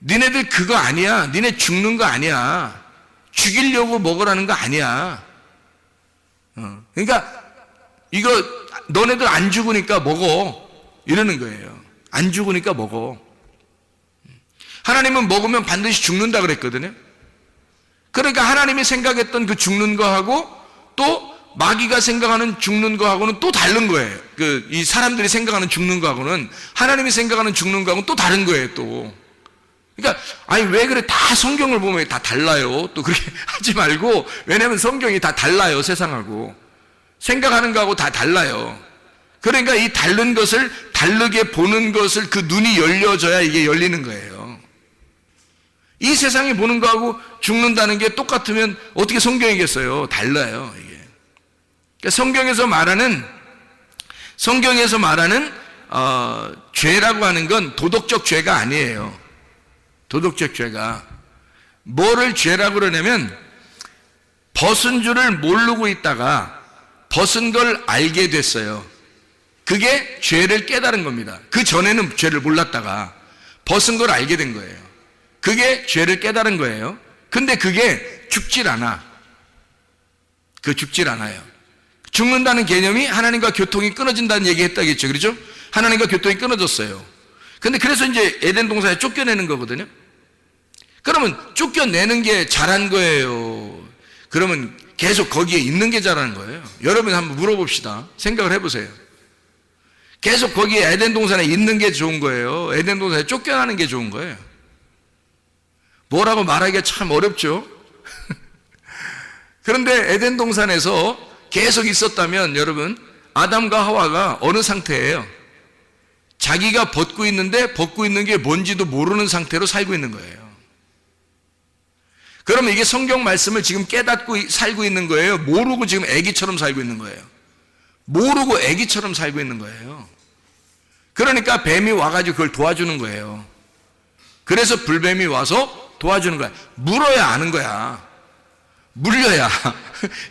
Speaker 2: 니네들 그거 아니야. 니네 죽는 거 아니야. 죽이려고 먹으라는 거 아니야. 그러니까 이거 너네들 안 죽으니까 먹어. 이러는 거예요. 안 죽으니까 먹어. 하나님은 먹으면 반드시 죽는다 그랬거든요. 그러니까 하나님이 생각했던 그 죽는 거하고 또 마귀가 생각하는 죽는 거하고는 또 다른 거예요. 이 사람들이 생각하는 죽는 거하고는 하나님이 생각하는 죽는 거하고는 또 다른 거예요, 또. 그러니까, 아니, 왜 그래? 다 성경을 보면 다 달라요. 또 그렇게 하지 말고, 왜냐면 성경이 다 달라요, 세상하고. 생각하는 거하고 다 달라요. 그러니까 이 다른 것을, 다르게 보는 것을 그 눈이 열려져야 이게 열리는 거예요. 이 세상이 보는 거하고 죽는다는 게 똑같으면 어떻게 성경이겠어요? 달라요, 이게. 그러니까 성경에서 말하는 죄라고 하는 건 도덕적 죄가 아니에요. 도덕적 죄가 뭐를 죄라고 그러냐면 벗은 줄을 모르고 있다가 벗은 걸 알게 됐어요. 그게 죄를 깨달은 겁니다. 그 전에는 죄를 몰랐다가 벗은 걸 알게 된 거예요. 그게 죄를 깨달은 거예요. 근데 그게 죽질 않아. 죽질 않아요. 죽는다는 개념이 하나님과 교통이 끊어진다는 얘기 했다겠죠. 그렇죠? 하나님과 교통이 끊어졌어요. 근데 그래서 이제 에덴 동산에 쫓겨내는 거거든요. 그러면 쫓겨내는 게 잘한 거예요? 그러면 계속 거기에 있는 게 잘한 거예요? 여러분 한번 물어봅시다. 생각을 해보세요. 계속 거기에 에덴 동산에 있는 게 좋은 거예요? 에덴 동산에 쫓겨나는 게 좋은 거예요? 뭐라고 말하기가 참 어렵죠? 그런데 에덴 동산에서 계속 있었다면 여러분, 아담과 하와가 어느 상태예요? 자기가 벗고 있는데 벗고 있는 게 뭔지도 모르는 상태로 살고 있는 거예요. 그러면 이게 성경 말씀을 지금 깨닫고 살고 있는 거예요? 모르고 지금 애기처럼 살고 있는 거예요? 모르고 애기처럼 살고 있는 거예요. 그러니까 뱀이 와가지고 그걸 도와주는 거예요. 그래서 불뱀이 와서 도와주는 거야. 물어야 아는 거야. 물려야.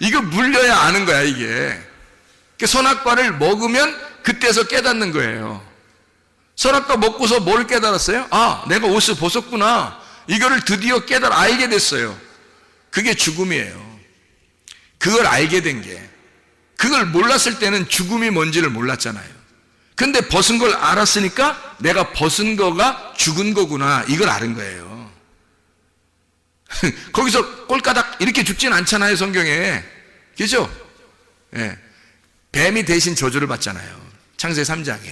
Speaker 2: 이거 물려야 아는 거야, 이게. 선악과를 먹으면 그때서 깨닫는 거예요. 선악과 먹고서 뭘 깨달았어요? 아, 내가 옷을 벗었구나. 이거를 드디어 알게 됐어요. 그게 죽음이에요. 그걸 알게 된 게. 그걸 몰랐을 때는 죽음이 뭔지를 몰랐잖아요. 근데 벗은 걸 알았으니까 내가 벗은 거가 죽은 거구나. 이걸 아는 거예요. 거기서 꼴까닥 이렇게 죽진 않잖아요, 성경에. 그죠? 예. 뱀이 대신 저주를 받잖아요. 창세기 3장에.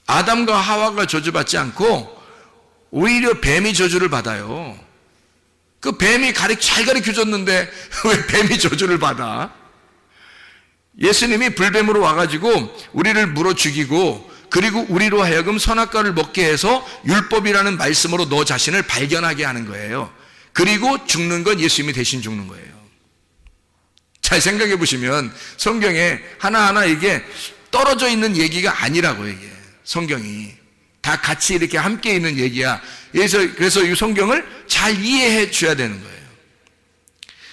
Speaker 2: 아담과 하와가 저주받지 않고 오히려 뱀이 저주를 받아요. 그 뱀이 잘 가르쳐줬는데 왜 뱀이 저주를 받아? 예수님이 불뱀으로 와가지고 우리를 물어 죽이고, 그리고 우리로 하여금 선악과를 먹게 해서 율법이라는 말씀으로 너 자신을 발견하게 하는 거예요. 그리고 죽는 건 예수님이 대신 죽는 거예요. 잘 생각해 보시면 성경에 하나하나 이게 떨어져 있는 얘기가 아니라고요. 이게 성경이 다 같이 이렇게 함께 있는 얘기야. 그래서 이 성경을 잘 이해해 줘야 되는 거예요.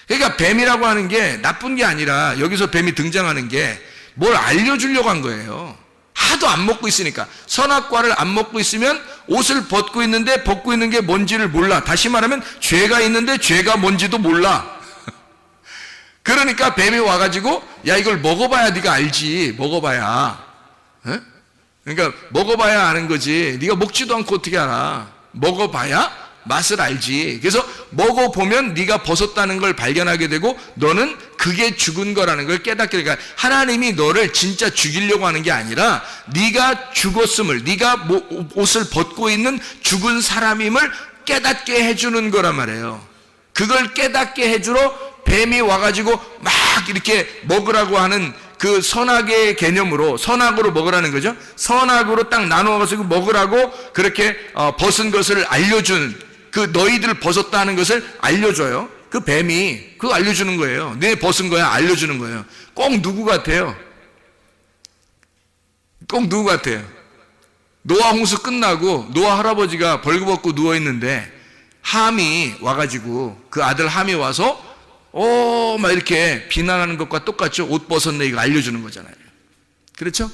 Speaker 2: 그러니까 뱀이라고 하는 게 나쁜 게 아니라 여기서 뱀이 등장하는 게 뭘 알려주려고 한 거예요. 하도 안 먹고 있으니까. 선악과를 안 먹고 있으면 옷을 벗고 있는데 벗고 있는 게 뭔지를 몰라. 다시 말하면 죄가 있는데 죄가 뭔지도 몰라. 그러니까 뱀이 와가지고 야, 이걸 먹어봐야 네가 알지. 먹어봐야. 에? 그러니까 먹어봐야 아는 거지. 네가 먹지도 않고 어떻게 알아. 먹어봐야 맛을 알지. 그래서 먹어보면 네가 벗었다는 걸 발견하게 되고 너는 그게 죽은 거라는 걸 깨닫게 되니까 하나님이 너를 진짜 죽이려고 하는 게 아니라 네가 죽었음을, 네가 옷을 벗고 있는 죽은 사람임을 깨닫게 해주는 거란 말이에요. 그걸 깨닫게 해주러 뱀이 와가지고 막 이렇게 먹으라고 하는 그 선악의 개념으로, 선악으로 먹으라는 거죠. 선악으로 딱 나누어가지고 먹으라고 그렇게 벗은 것을 알려준, 그 너희들 벗었다는 것을 알려줘요. 그 뱀이 그거 알려주는 거예요. 네 벗은 거야 알려주는 거예요. 꼭 누구 같아요? 꼭 누구 같아요? 노아 홍수 끝나고 노아 할아버지가 벌거벗고 누워있는데 함이 와가지고, 그 아들 함이 와서 막 이렇게 비난하는 것과 똑같죠. 옷 벗었네 이거 알려주는 거잖아요. 그렇죠?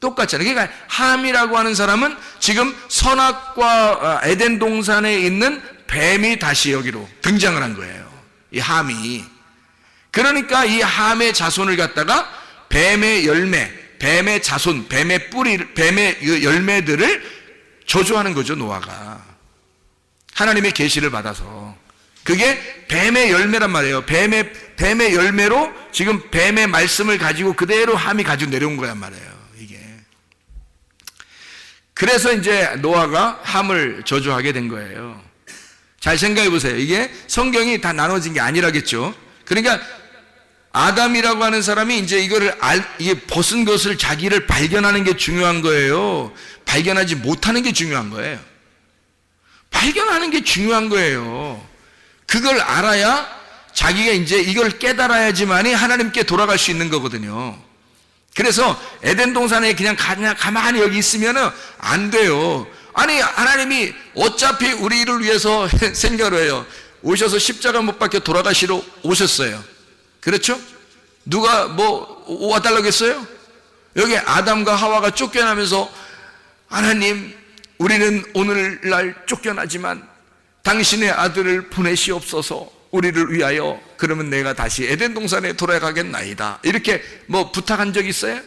Speaker 2: 똑같잖아요. 그러니까 함이라고 하는 사람은 지금 선악과 에덴 동산에 있는 뱀이 다시 여기로 등장을 한 거예요. 이 함이. 그러니까 이 함의 자손을 갖다가 뱀의 열매, 뱀의 자손, 뱀의 뿌리, 뱀의 열매들을 저주하는 거죠, 노아가. 하나님의 계시를 받아서. 그게 뱀의 열매란 말이에요. 뱀의 열매로 지금 뱀의 말씀을 가지고 그대로 함이 가지고 내려온 거란 말이에요. 이게. 그래서 이제 노아가 함을 저주하게 된 거예요. 잘 생각해 보세요. 이게 성경이 다 나눠진 게 아니라겠죠. 그러니까 아담이라고 하는 사람이 이제 이게 벗은 것을 자기를 발견하는 게 중요한 거예요. 발견하지 못하는 게 중요한 거예요. 발견하는 게 중요한 거예요. 그걸 알아야 자기가 이제 이걸 깨달아야지만이 하나님께 돌아갈 수 있는 거거든요. 그래서 에덴 동산에 그냥 가만히 여기 있으면은 안 돼요. 아니, 하나님이 어차피 우리를 위해서 생각을 해요. 오셔서 십자가 못 박혀 돌아가시러 오셨어요. 그렇죠? 누가 와달라고 했어요? 여기 아담과 하와가 쫓겨나면서 하나님, 우리는 오늘날 쫓겨나지만 당신의 아들을 보내시옵소서, 우리를 위하여. 그러면 내가 다시 에덴 동산에 돌아가겠나이다. 이렇게 부탁한 적 있어요?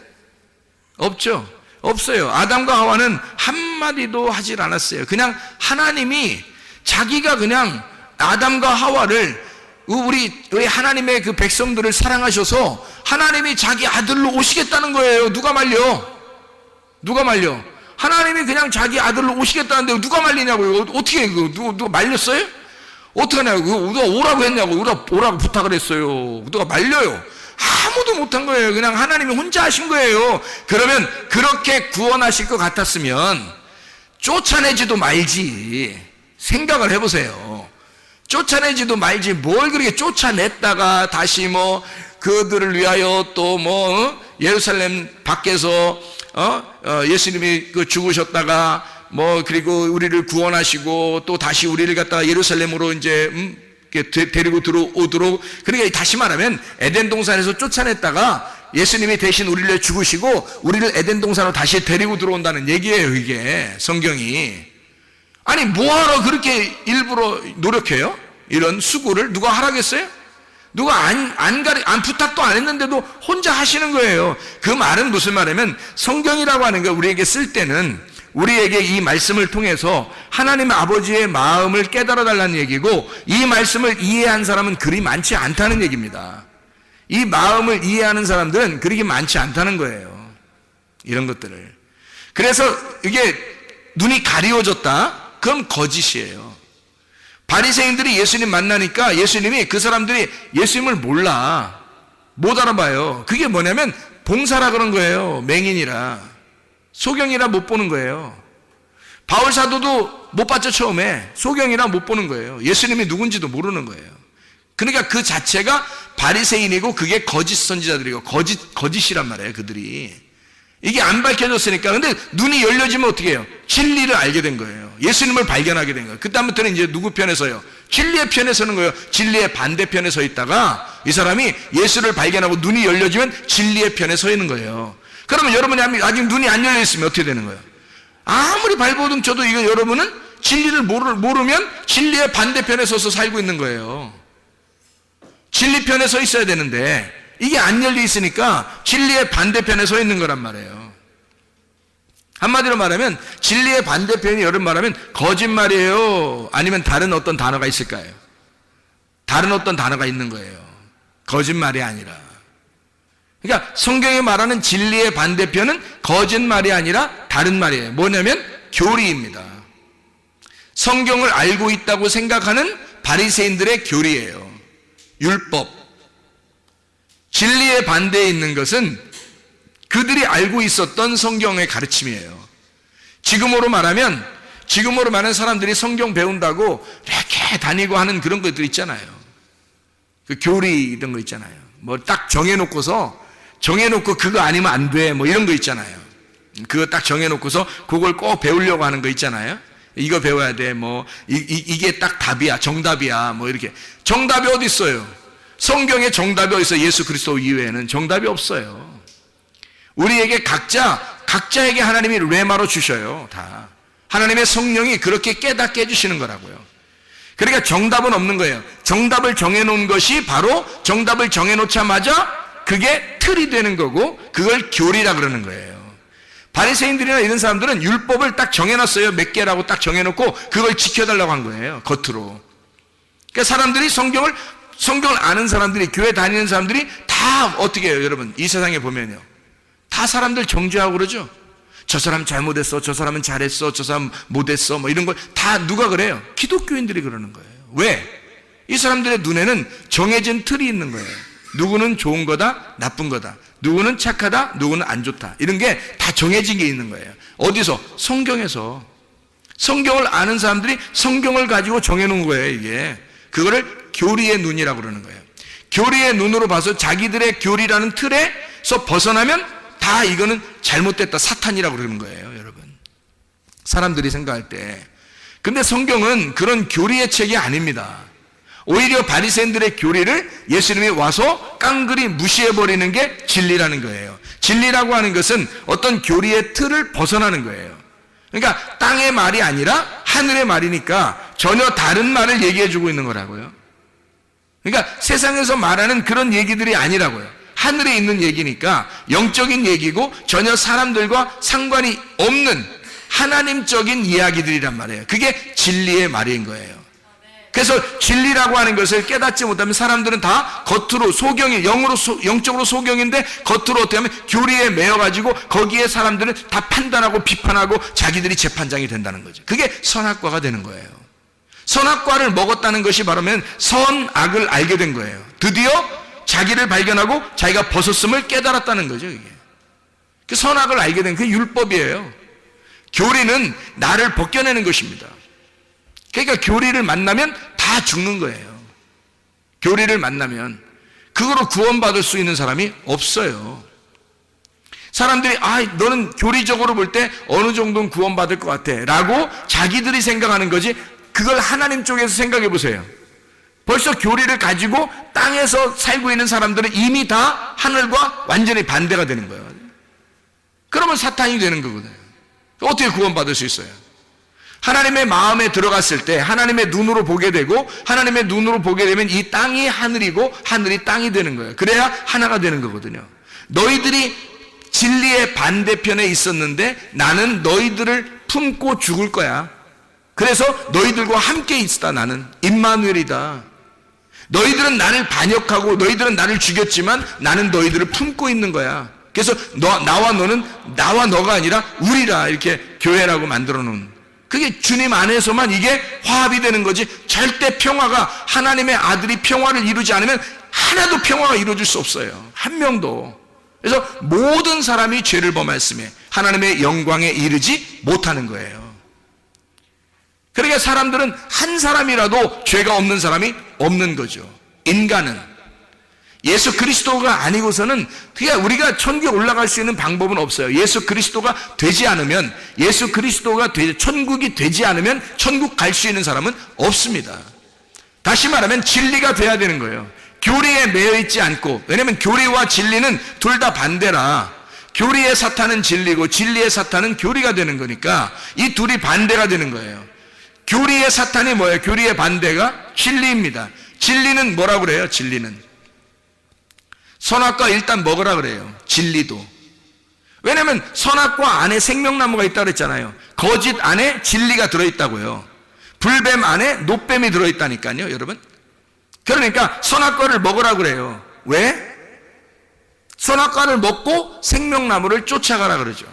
Speaker 2: 없죠? 없어요. 아담과 하와는 한마디도 하질 않았어요. 그냥 하나님이 자기가 그냥 아담과 하와를 우리 하나님의 그 백성들을 사랑하셔서 하나님이 자기 아들로 오시겠다는 거예요. 누가 말려? 누가 말려? 하나님이 그냥 자기 아들로 오시겠다는데 누가 말리냐고요? 어떻게 누가 말렸어요? 어떻게 하냐고? 누가 오라고 했냐고? 누가 오라고 부탁을 했어요? 누가 말려요? 아무도 못한 거예요. 그냥 하나님이 혼자 하신 거예요. 그러면 그렇게 구원하실 것 같았으면 쫓아내지도 말지. 생각을 해보세요. 쫓아내지도 말지 뭘 그렇게 쫓아냈다가 다시 뭐 그들을 위하여 또 뭐 예루살렘 밖에서 예수님이 그 죽으셨다가 뭐 그리고 우리를 구원하시고 또 다시 우리를 갖다가 예루살렘으로 이제 데리고 들어오도록, 그러니까 다시 말하면 에덴 동산에서 쫓아냈다가 예수님이 대신 우리를 위해 죽으시고 우리를 에덴 동산으로 다시 데리고 들어온다는 얘기예요. 이게 성경이. 아니 뭐하러 그렇게 일부러 노력해요? 이런 수고를 누가 하라겠어요? 누가 안 부탁도 안 했는데도 혼자 하시는 거예요. 그 말은 무슨 말이냐면 성경이라고 하는 거 우리에게 쓸 때는 우리에게 이 말씀을 통해서 하나님 아버지의 마음을 깨달아 달라는 얘기고, 이 말씀을 이해한 사람은 그리 많지 않다는 얘기입니다. 이 마음을 이해하는 사람들은 그렇게 많지 않다는 거예요. 이런 것들을. 그래서 이게 눈이 가리워졌다? 그럼 거짓이에요. 바리새인들이 예수님 만나니까 예수님이 그 사람들이 예수님을 몰라. 못 알아봐요. 그게 뭐냐면 봉사라 그런 거예요. 맹인이라. 소경이라 못 보는 거예요. 바울 사도도 못 봤죠. 처음에 소경이라 못 보는 거예요. 예수님이 누군지도 모르는 거예요. 그러니까 그 자체가 바리새인이고 그게 거짓 선지자들이고 거짓이란 말이에요. 그들이 이게 안 밝혀졌으니까. 근데 눈이 열려지면 어떻게 해요? 진리를 알게 된 거예요. 예수님을 발견하게 된 거예요. 그다음부터는 이제 누구 편에 서요? 진리의 편에 서는 거예요. 진리의 반대편에 서 있다가 이 사람이 예수를 발견하고 눈이 열려지면 진리의 편에 서 있는 거예요. 그러면 여러분이 아직 눈이 안 열려 있으면 어떻게 되는 거예요? 아무리 발버둥 쳐도 이거 여러분은 진리를 모르면 진리의 반대편에 서서 살고 있는 거예요. 진리 편에 서 있어야 되는데 이게 안 열려 있으니까 진리의 반대편에 서 있는 거란 말이에요. 한마디로 말하면 진리의 반대편이 여러분 말하면 거짓말이에요? 아니면 다른 어떤 단어가 있을까요? 다른 어떤 단어가 있는 거예요. 거짓말이 아니라. 그러니까 성경이 말하는 진리의 반대편은 거짓말이 아니라 다른 말이에요. 뭐냐면 교리입니다. 성경을 알고 있다고 생각하는 바리새인들의 교리예요. 율법. 진리의 반대에 있는 것은 그들이 알고 있었던 성경의 가르침이에요. 지금으로 말하면 사람들이 성경 배운다고 이렇게 다니고 하는 그런 것들 있잖아요. 그 교리 이런 거 있잖아요. 뭐 딱 정해놓고 그거 아니면 안 돼. 뭐 이런 거 있잖아요. 그거 딱 정해놓고서 그걸 꼭 배우려고 하는 거 있잖아요. 이거 배워야 돼. 뭐 이게 딱 답이야. 정답이야. 뭐 이렇게. 정답이 어디 있어요? 성경에 정답이 어디 있어요? 예수 그리스도 이외에는 정답이 없어요. 우리에게 각자에게 하나님이 레마로 주셔요. 다. 하나님의 성령이 그렇게 깨닫게 해주시는 거라고요. 그러니까 정답은 없는 거예요. 정답을 정해놓은 것이 바로 정답을 정해놓자마자 그게 틀이 되는 거고 그걸 교리라 그러는 거예요. 바리새인들이나 이런 사람들은 율법을 딱 정해놨어요. 몇 개라고 딱 정해놓고 그걸 지켜달라고 한 거예요. 겉으로. 그러니까 사람들이 성경을 아는 사람들이, 교회 다니는 사람들이 다 어떻게 해요? 여러분 이 세상에 보면요, 다 사람들 정죄하고 그러죠. 저 사람 잘못했어, 저 사람은 잘했어, 저 사람 못했어, 뭐 이런 걸 다 누가 그래요? 기독교인들이 그러는 거예요. 왜? 이 사람들의 눈에는 정해진 틀이 있는 거예요. 누구는 좋은 거다, 나쁜 거다. 누구는 착하다, 누구는 안 좋다. 이런 게 다 정해진 게 있는 거예요. 어디서? 성경에서. 성경을 아는 사람들이 성경을 가지고 정해놓은 거예요. 이게 그거를 교리의 눈이라고 그러는 거예요. 교리의 눈으로 봐서 자기들의 교리라는 틀에서 벗어나면 다 이거는 잘못됐다, 사탄이라고 그러는 거예요. 여러분 사람들이 생각할 때. 근데 성경은 그런 교리의 책이 아닙니다. 오히려 바리새인들의 교리를 예수님이 와서 깡그리 무시해버리는 게 진리라는 거예요. 진리라고 하는 것은 어떤 교리의 틀을 벗어나는 거예요. 그러니까 땅의 말이 아니라 하늘의 말이니까 전혀 다른 말을 얘기해주고 있는 거라고요. 그러니까 세상에서 말하는 그런 얘기들이 아니라고요. 하늘에 있는 얘기니까 영적인 얘기고 전혀 사람들과 상관이 없는 하나님적인 이야기들이란 말이에요. 그게 진리의 말인 거예요. 그래서 진리라고 하는 것을 깨닫지 못하면 사람들은 다 겉으로 소경이 영적으로 소경인데 겉으로 어떻게 하면 교리에 매여가지고 거기에 사람들은 다 판단하고 비판하고 자기들이 재판장이 된다는 거죠. 그게 선악과가 되는 거예요. 선악과를 먹었다는 것이 바로면 선악을 알게 된 거예요. 드디어 자기를 발견하고 자기가 벗었음을 깨달았다는 거죠. 이게 그 선악을 알게 된 그 율법이에요. 교리는 나를 벗겨내는 것입니다. 그러니까 교리를 만나면 다 죽는 거예요. 교리를 만나면 그거로 구원받을 수 있는 사람이 없어요. 사람들이 너는 교리적으로 볼 때 어느 정도는 구원받을 것 같아 라고 자기들이 생각하는 거지, 그걸 하나님 쪽에서 생각해 보세요. 벌써 교리를 가지고 땅에서 살고 있는 사람들은 이미 다 하늘과 완전히 반대가 되는 거예요. 그러면 사탄이 되는 거거든요. 어떻게 구원받을 수 있어요? 하나님의 마음에 들어갔을 때 하나님의 눈으로 보게 되고, 하나님의 눈으로 보게 되면 이 땅이 하늘이고 하늘이 땅이 되는 거예요. 그래야 하나가 되는 거거든요. 너희들이 진리의 반대편에 있었는데 나는 너희들을 품고 죽을 거야. 그래서 너희들과 함께 있다. 나는 임마누엘이다. 너희들은 나를 반역하고 너희들은 나를 죽였지만 나는 너희들을 품고 있는 거야. 그래서 나와 너는 나와 너가 아니라 우리라, 이렇게 교회라고 만들어 놓은, 그게 주님 안에서만 이게 화합이 되는 거지. 절대 평화가, 하나님의 아들이 평화를 이루지 않으면 하나도 평화가 이루어질 수 없어요. 한 명도. 그래서 모든 사람이 죄를 범했음에 하나님의 영광에 이르지 못하는 거예요. 그러니까 사람들은 한 사람이라도 죄가 없는 사람이 없는 거죠. 인간은 예수 그리스도가 아니고서는 그냥 우리가 천국에 올라갈 수 있는 방법은 없어요. 예수 그리스도가 되지 않으면, 예수 그리스도가 천국이 되지 않으면 천국 갈 수 있는 사람은 없습니다. 다시 말하면 진리가 돼야 되는 거예요. 교리에 매여 있지 않고, 왜냐하면 교리와 진리는 둘 다 반대라. 교리의 사탄은 진리고 진리의 사탄은 교리가 되는 거니까 이 둘이 반대가 되는 거예요. 교리의 사탄이 뭐예요? 교리의 반대가 진리입니다. 진리는 뭐라고 그래요? 진리는 선악과 일단 먹으라 그래요. 진리도. 왜냐하면 선악과 안에 생명나무가 있다고 그랬잖아요. 거짓 안에 진리가 들어있다고요. 불뱀 안에 노뱀이 들어있다니까요, 여러분. 그러니까 선악과를 먹으라 그래요. 왜? 선악과를 먹고 생명나무를 쫓아가라 그러죠.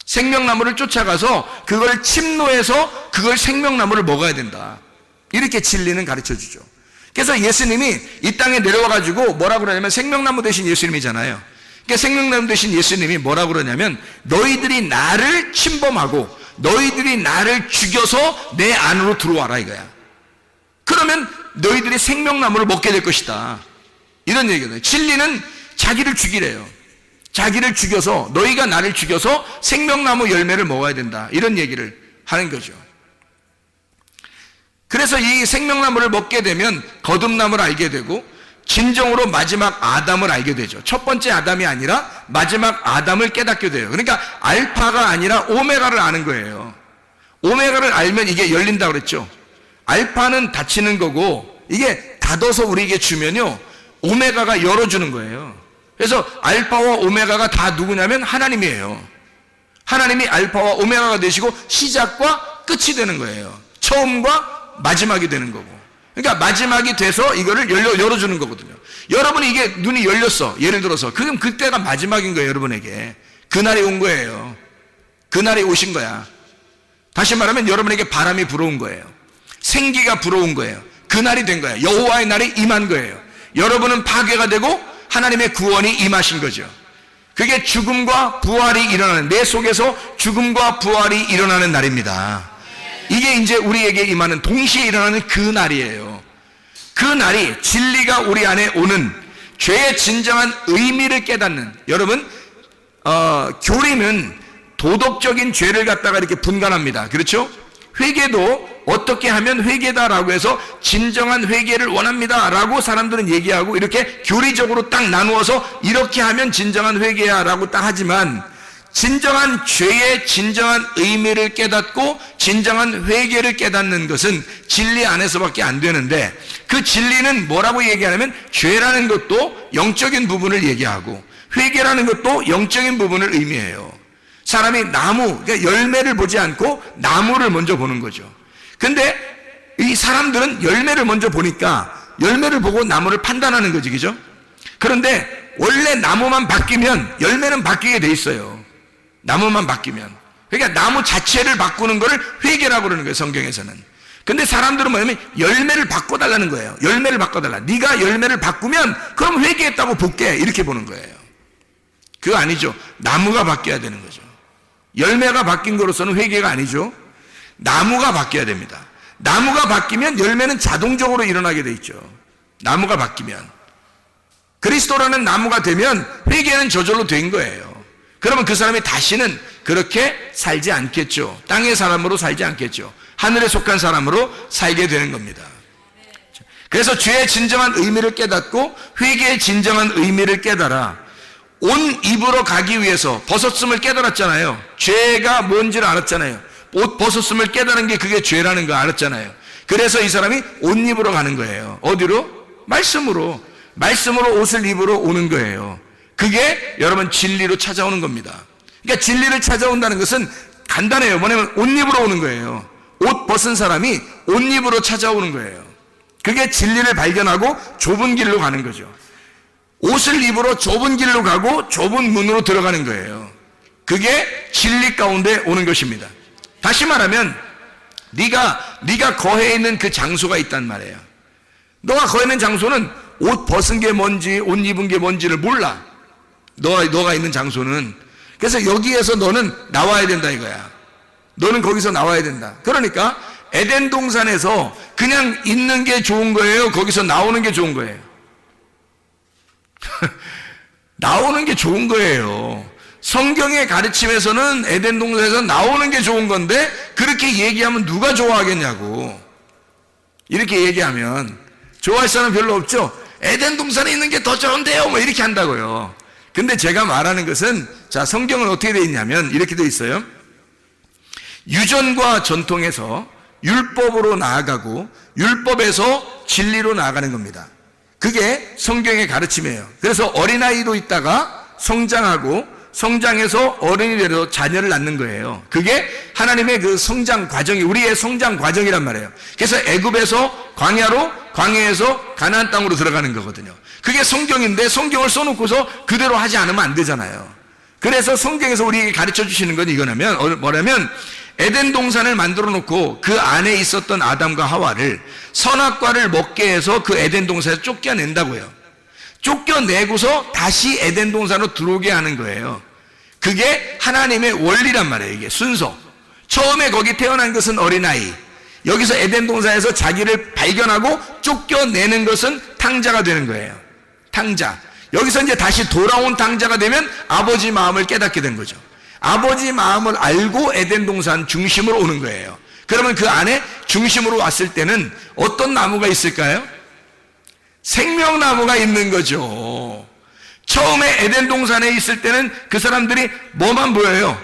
Speaker 2: 생명나무를 쫓아가서 그걸 침노해서 그걸 생명나무를 먹어야 된다. 이렇게 진리는 가르쳐 주죠. 그래서 예수님이 이 땅에 내려와가지고 뭐라고 그러냐면 생명나무 대신 예수님이잖아요. 그러니까 생명나무 대신 예수님이 뭐라고 그러냐면 너희들이 나를 침범하고 너희들이 나를 죽여서 내 안으로 들어와라 이거야. 그러면 너희들이 생명나무를 먹게 될 것이다. 이런 얘기거든요. 진리는 자기를 죽이래요. 자기를 죽여서, 너희가 나를 죽여서 생명나무 열매를 먹어야 된다. 이런 얘기를 하는 거죠. 그래서 이 생명나무를 먹게 되면 거듭남을 알게 되고 진정으로 마지막 아담을 알게 되죠. 첫 번째 아담이 아니라 마지막 아담을 깨닫게 돼요. 그러니까 알파가 아니라 오메가를 아는 거예요. 오메가를 알면 이게 열린다고 그랬죠. 알파는 닫히는 거고 이게 닫아서 우리에게 주면요 오메가가 열어주는 거예요. 그래서 알파와 오메가가 다 누구냐면 하나님이에요. 하나님이 알파와 오메가가 되시고 시작과 끝이 되는 거예요. 처음과 마지막이 되는 거고. 그러니까 마지막이 돼서 이거를 열어주는 거거든요. 여러분이 이게 눈이 열렸어. 예를 들어서. 그럼 그때가 마지막인 거예요, 여러분에게. 그날이 온 거예요. 그날이 오신 거야. 다시 말하면 여러분에게 바람이 불어온 거예요. 생기가 불어온 거예요. 그날이 된 거예요. 여호와의 날이 임한 거예요. 여러분은 파괴가 되고 하나님의 구원이 임하신 거죠. 그게 죽음과 부활이 일어나는, 내 속에서 죽음과 부활이 일어나는 날입니다. 이게 이제 우리에게 임하는, 동시에 일어나는 그 날이에요. 그 날이 진리가 우리 안에 오는, 죄의 진정한 의미를 깨닫는, 여러분 교리는 도덕적인 죄를 갖다가 이렇게 분간합니다. 그렇죠? 회개도 어떻게 하면 회개다라고 해서 진정한 회개를 원합니다 라고 사람들은 얘기하고 이렇게 교리적으로 딱 나누어서 이렇게 하면 진정한 회개야 라고 딱 하지만 진정한 죄의 진정한 의미를 깨닫고 진정한 회개를 깨닫는 것은 진리 안에서밖에 안 되는데, 그 진리는 뭐라고 얘기하냐면 죄라는 것도 영적인 부분을 얘기하고 회개라는 것도 영적인 부분을 의미해요. 사람이 나무, 그러니까 열매를 보지 않고 나무를 먼저 보는 거죠. 근데 이 사람들은 열매를 먼저 보니까 열매를 보고 나무를 판단하는 거지, 그죠? 그런데 원래 나무만 바뀌면 열매는 바뀌게 돼 있어요. 나무만 바뀌면. 그러니까 나무 자체를 바꾸는 거를 회개라고 그러는 거예요, 성경에서는. 근데 사람들은 뭐냐면 열매를 바꿔달라는 거예요. 열매를 바꿔달라. 네가 열매를 바꾸면 그럼 회개했다고 볼게, 이렇게 보는 거예요. 그거 아니죠. 나무가 바뀌어야 되는 거죠. 열매가 바뀐 거로서는 회개가 아니죠. 나무가 바뀌어야 됩니다. 나무가 바뀌면 열매는 자동적으로 일어나게 돼 있죠. 나무가 바뀌면. 그리스도라는 나무가 되면 회개는 저절로 된 거예요. 그러면 그 사람이 다시는 그렇게 살지 않겠죠. 땅의 사람으로 살지 않겠죠. 하늘에 속한 사람으로 살게 되는 겁니다. 그래서 죄의 진정한 의미를 깨닫고 회개의 진정한 의미를 깨달아 옷 입으러 가기 위해서 벗었음을 깨달았잖아요. 죄가 뭔지를 알았잖아요. 옷 벗었음을 깨달은 게 그게 죄라는 거 알았잖아요. 그래서 이 사람이 옷 입으러 가는 거예요. 어디로? 말씀으로. 말씀으로 옷을 입으러 오는 거예요. 그게 여러분 진리로 찾아오는 겁니다. 그러니까 진리를 찾아온다는 것은 간단해요. 뭐냐면 옷 입으러 오는 거예요. 옷 벗은 사람이 옷 입으러 찾아오는 거예요. 그게 진리를 발견하고 좁은 길로 가는 거죠. 옷을 입으러 좁은 길로 가고 좁은 문으로 들어가는 거예요. 그게 진리 가운데 오는 것입니다. 다시 말하면 네가 거해 있는 그 장소가 있단 말이에요. 너가 거해 있는 장소는 옷 벗은 게 뭔지 옷 입은 게 뭔지를 몰라. 너가 있는 장소는. 그래서 여기에서 너는 나와야 된다 이거야. 너는 거기서 나와야 된다. 그러니까 에덴 동산에서 그냥 있는 게 좋은 거예요? 거기서 나오는 게 좋은 거예요? 나오는 게 좋은 거예요. 성경의 가르침에서는 에덴 동산에서 나오는 게 좋은 건데 그렇게 얘기하면 누가 좋아하겠냐고. 이렇게 얘기하면 좋아할 사람 별로 없죠. 에덴 동산에 있는 게 더 좋은데요, 뭐 이렇게 한다고요. 근데 제가 말하는 것은, 자, 성경은 어떻게 되어 있냐면 이렇게 되어 있어요. 유전과 전통에서 율법으로 나아가고 율법에서 진리로 나아가는 겁니다. 그게 성경의 가르침이에요. 그래서 어린아이로 있다가 성장하고 성장해서 어른이 되어 자녀를 낳는 거예요. 그게 하나님의 그 성장 과정이 우리의 성장 과정이란 말이에요. 그래서 애굽에서 광야로, 광야에서 가나안 땅으로 들어가는 거거든요. 그게 성경인데 성경을 써놓고서 그대로 하지 않으면 안 되잖아요. 그래서 성경에서 우리에게 가르쳐 주시는 건 이거냐면 뭐냐면 에덴 동산을 만들어 놓고 그 안에 있었던 아담과 하와를 선악과를 먹게 해서 그 에덴 동산에서 쫓겨낸다고요. 쫓겨내고서 다시 에덴 동산으로 들어오게 하는 거예요. 그게 하나님의 원리란 말이에요. 이게 순서. 처음에 거기 태어난 것은 어린아이. 여기서 에덴 동산에서 자기를 발견하고 쫓겨내는 것은 탕자가 되는 거예요. 탕자. 여기서 이제 다시 돌아온 탕자가 되면 아버지 마음을 깨닫게 된 거죠. 아버지 마음을 알고 에덴 동산 중심으로 오는 거예요. 그러면 그 안에 중심으로 왔을 때는 어떤 나무가 있을까요? 생명나무가 있는 거죠. 처음에 에덴 동산에 있을 때는 그 사람들이 뭐만 보여요?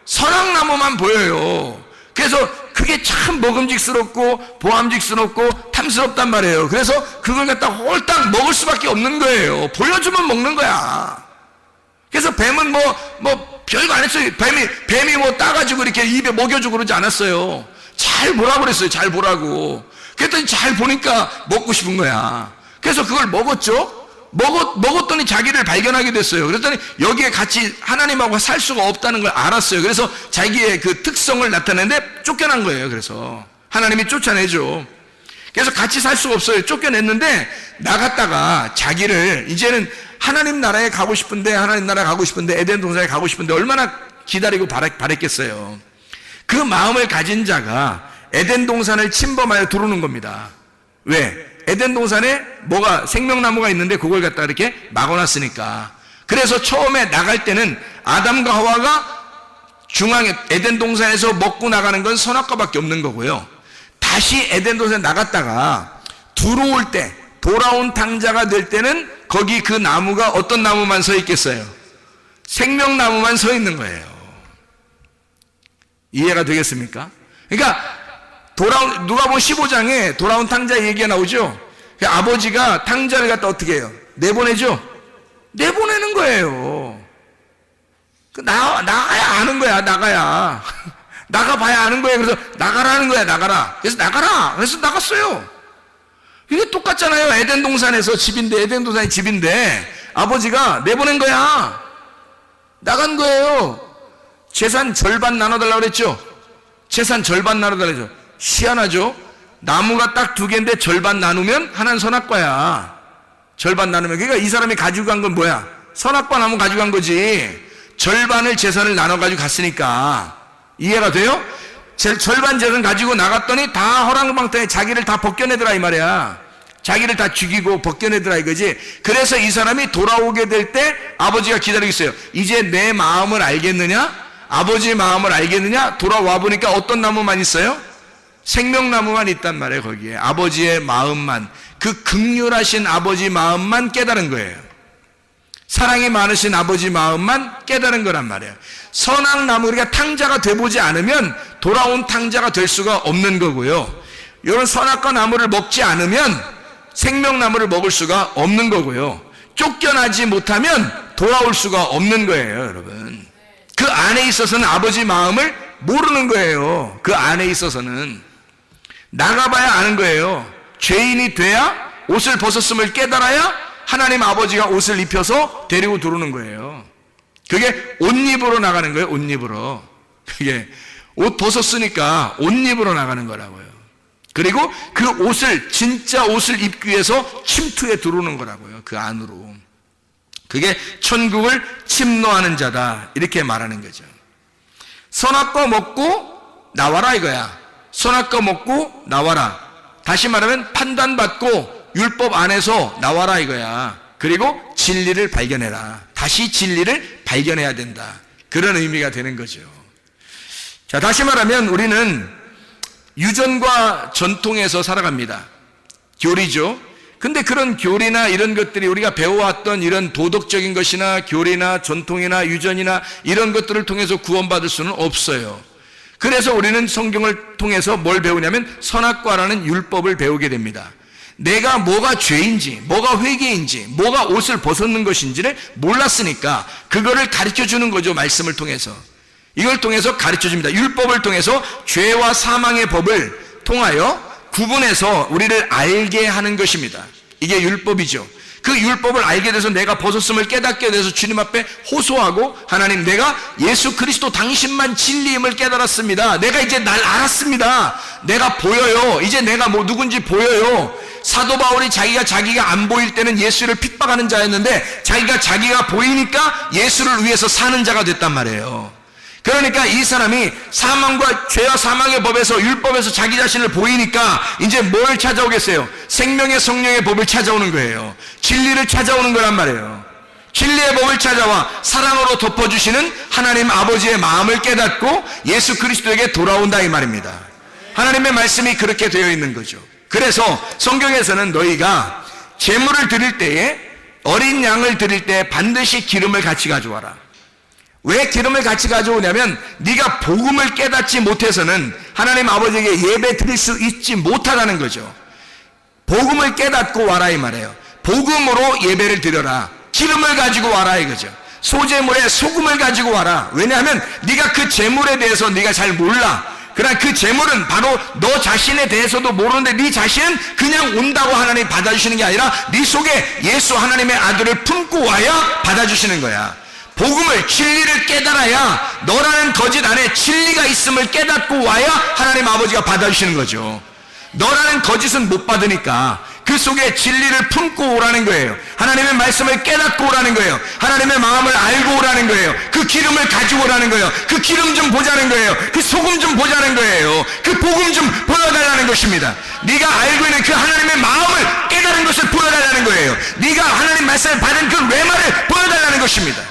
Speaker 2: 선악나무만 보여요. 그래서 그게 참 먹음직스럽고 보암직스럽고 탐스럽단 말이에요. 그래서 그걸 갖다 홀딱 먹을 수밖에 없는 거예요. 보여주면 먹는 거야. 그래서 뱀은 뭐 별거 안 했어요. 뱀이 뭐 따가지고 이렇게 입에 먹여주고 그러지 않았어요. 잘 보라고 그랬어요. 잘 보라고. 그랬더니 잘 보니까 먹고 싶은 거야. 그래서 그걸 먹었죠. 먹었더니 자기를 발견하게 됐어요. 그랬더니 여기에 같이 하나님하고 살 수가 없다는 걸 알았어요. 그래서 자기의 그 특성을 나타내는데 쫓겨난 거예요. 그래서 하나님이 쫓아내죠. 그래서 같이 살 수가 없어요. 쫓겨냈는데 나갔다가 자기를 이제는 하나님 나라에 가고 싶은데 에덴 동산에 가고 싶은데 얼마나 기다리고 바랬겠어요. 그 마음을 가진 자가 에덴 동산을 침범하여 들어오는 겁니다. 왜? 에덴 동산에 뭐가 생명나무가 있는데 그걸 갖다 이렇게 막아놨으니까. 그래서 처음에 나갈 때는 아담과 하와가 중앙에 에덴 동산에서 먹고 나가는 건 선악과밖에 없는 거고요. 다시 에덴 동산에 나갔다가 들어올 때, 돌아온 탕자가 될 때는 거기 그 나무가 어떤 나무만 서 있겠어요? 생명나무만 서 있는 거예요. 이해가 되겠습니까? 그러니까 누가복음 15장에 돌아온 탕자 얘기가 나오죠. 아버지가 탕자를 갖다 어떻게 해요? 내보내죠. 내보내는 거예요. 나가야 아는 거야. 나가야 나가봐야 아는 거예요. 그래서 나가라는 거야. 나가라. 그래서 나가라. 그래서 나갔어요. 이게 똑같잖아요. 에덴 동산에서 집인데, 에덴 동산이 집인데 아버지가 내보낸 거야. 나간 거예요. 재산 절반 나눠달라고 그랬죠. 재산 절반 나눠달라고 그랬죠. 희한하죠. 나무가 딱 2개인데 절반 나누면 하나는 선악과야. 절반 나누면. 그러니까 이 사람이 가지고 간 건 뭐야? 선악과 나무 가지고 간 거지. 절반을 재산을 나눠가지고 갔으니까. 이해가 돼요? 절반 재산 가지고 나갔더니 다 허랑방탕에 자기를 다 벗겨내더라 이 말이야. 자기를 다 죽이고 벗겨내더라 이거지. 그래서 이 사람이 돌아오게 될 때 아버지가 기다리고 있어요. 이제 내 마음을 알겠느냐? 아버지의 마음을 알겠느냐? 돌아와 보니까 어떤 나무만 있어요? 생명나무만 있단 말이에요. 거기에 아버지의 마음만, 그 긍휼하신 아버지 마음만 깨달은 거예요. 사랑이 많으신 아버지 마음만 깨달은 거란 말이에요. 선악 나무, 우리가 탕자가 돼보지 않으면 돌아온 탕자가 될 수가 없는 거고요. 이런 선악과 나무를 먹지 않으면 생명나무를 먹을 수가 없는 거고요. 쫓겨나지 못하면 돌아올 수가 없는 거예요, 여러분. 그 안에 있어서는 아버지 마음을 모르는 거예요. 그 안에 있어서는 나가봐야 아는 거예요. 죄인이 돼야 옷을 벗었음을 깨달아야 하나님 아버지가 옷을 입혀서 데리고 들어오는 거예요. 그게 옷 입으로 나가는 거예요. 옷 입으로. 그게 옷 벗었으니까 옷 입으로 나가는 거라고요. 그리고 그 옷을, 진짜 옷을 입기 위해서 침투에 들어오는 거라고요. 그 안으로. 그게 천국을 침노하는 자다, 이렇게 말하는 거죠. 선악과 먹고 나와라 이거야. 선악과 먹고 나와라. 다시 말하면 판단받고 율법 안에서 나와라 이거야. 그리고 진리를 발견해라. 다시 진리를 발견해야 된다. 그런 의미가 되는 거죠. 자, 다시 말하면 우리는 유전과 전통에서 살아갑니다. 교리죠. 근데 그런 교리나 이런 것들이 우리가 배워왔던 이런 도덕적인 것이나 교리나 전통이나 유전이나 이런 것들을 통해서 구원받을 수는 없어요. 그래서 우리는 성경을 통해서 뭘 배우냐면 선악과라는 율법을 배우게 됩니다. 내가 뭐가 죄인지, 뭐가 회개인지, 뭐가 옷을 벗었는 것인지를 몰랐으니까 그거를 가르쳐 주는 거죠. 말씀을 통해서. 이걸 통해서 가르쳐 줍니다. 율법을 통해서 죄와 사망의 법을 통하여 구분해서 우리를 알게 하는 것입니다. 이게 율법이죠. 그 율법을 알게 돼서 내가 벗었음을 깨닫게 돼서 주님 앞에 호소하고, 하나님, 내가 예수 그리스도 당신만 진리임을 깨달았습니다. 내가 이제 날 알았습니다. 내가 보여요. 이제 내가 뭐 누군지 보여요. 사도 바울이 자기가 안 보일 때는 예수를 핍박하는 자였는데 자기가 보이니까 예수를 위해서 사는 자가 됐단 말이에요. 그러니까 이 사람이 사망과 죄와 사망의 법에서, 율법에서 자기 자신을 보이니까 이제 뭘 찾아오겠어요? 생명의 성령의 법을 찾아오는 거예요. 진리를 찾아오는 거란 말이에요. 진리의 법을 찾아와 사랑으로 덮어주시는 하나님 아버지의 마음을 깨닫고 예수 그리스도에게 돌아온다 이 말입니다. 하나님의 말씀이 그렇게 되어 있는 거죠. 그래서 성경에서는 너희가 제물을 드릴 때에, 어린 양을 드릴 때 반드시 기름을 같이 가져와라. 왜 기름을 같이 가져오냐면 네가 복음을 깨닫지 못해서는 하나님 아버지에게 예배 드릴 수 있지 못하다는 거죠. 복음을 깨닫고 와라 이 말이에요. 복음으로 예배를 드려라. 기름을 가지고 와라 이거죠. 소제물에 소금을 가지고 와라. 왜냐하면 네가 그 제물에 대해서 네가 잘 몰라. 그러나 그 제물은 바로 너 자신에 대해서도 모르는데 네 자신은 그냥 온다고 하나님이 받아주시는 게 아니라 네 속에 예수 하나님의 아들을 품고 와야 받아주시는 거야. 복음을, 진리를 깨달아야, 너라는 거짓 안에 진리가 있음을 깨닫고 와야 하나님 아버지가 받아주시는 거죠. 너라는 거짓은 못 받으니까 그 속에 진리를 품고 오라는 거예요. 하나님의 말씀을 깨닫고 오라는 거예요. 하나님의 마음을 알고 오라는 거예요. 그 기름을 가지고 오라는 거예요. 그 기름 좀 보자는 거예요. 그 소금 좀 보자는 거예요. 그 복음 좀 보여달라는 것입니다. 네가 알고 있는 그 하나님의 마음을 깨달은 것을 보여달라는 거예요. 네가 하나님 말씀을 받은 그 레마를 보여달라는 것입니다.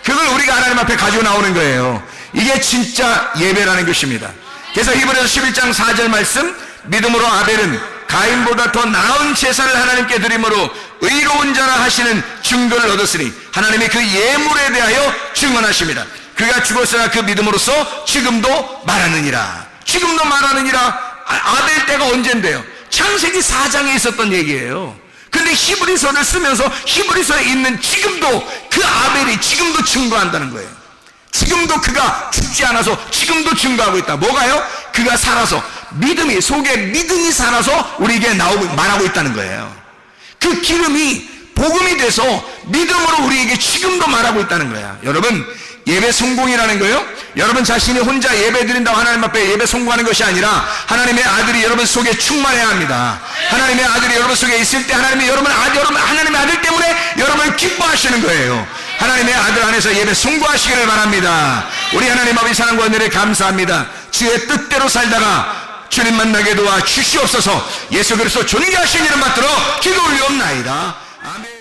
Speaker 2: 그걸 우리가 하나님 앞에 가지고 나오는 거예요. 이게 진짜 예배라는 것입니다. 그래서 히브리서 11장 4절 말씀, 믿음으로 아벨은 가인보다 더 나은 제사를 하나님께 드림으로 의로운 자라 하시는 증거를 얻었으니 하나님이 그 예물에 대하여 증언하십니다.
Speaker 3: 그가 죽었으나 그 믿음으로써 지금도 말하느니라. 지금도 말하느니라. 아벨 때가 언젠데요? 창세기 4장에 있었던 얘기예요. 근데 히브리서를 쓰면서 히브리서에 있는 지금도 그 아벨이 지금도 증거한다는 거예요. 지금도 그가 죽지 않아서 지금도 증거하고 있다. 뭐가요? 그가 살아서 믿음이 속에 믿음이 살아서 우리에게 말하고 있다는 거예요. 그 기름이 복음이 돼서 믿음으로 우리에게 지금도 말하고 있다는 거야. 여러분, 예배 성공이라는 거예요, 여러분 자신이 혼자 예배 드린다고 하나님 앞에 예배 성공하는 것이 아니라 하나님의 아들이 여러분 속에 충만해야 합니다. 하나님의 아들이 여러분 속에 있을 때 하나님의 하나님의 아들 때문에 여러분을 기뻐하시는 거예요. 하나님의 아들 안에서 예배 성공하시기를 바랍니다. 우리 하나님 아버지 사랑과 은혜를 감사합니다. 주의 뜻대로 살다가 주님 만나게 도와 주시옵소서. 예수 그리스도 존귀하신 이름 받들어 기도 올리옵나이다. 아멘.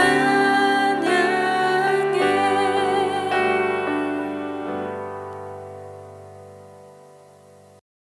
Speaker 1: 사랑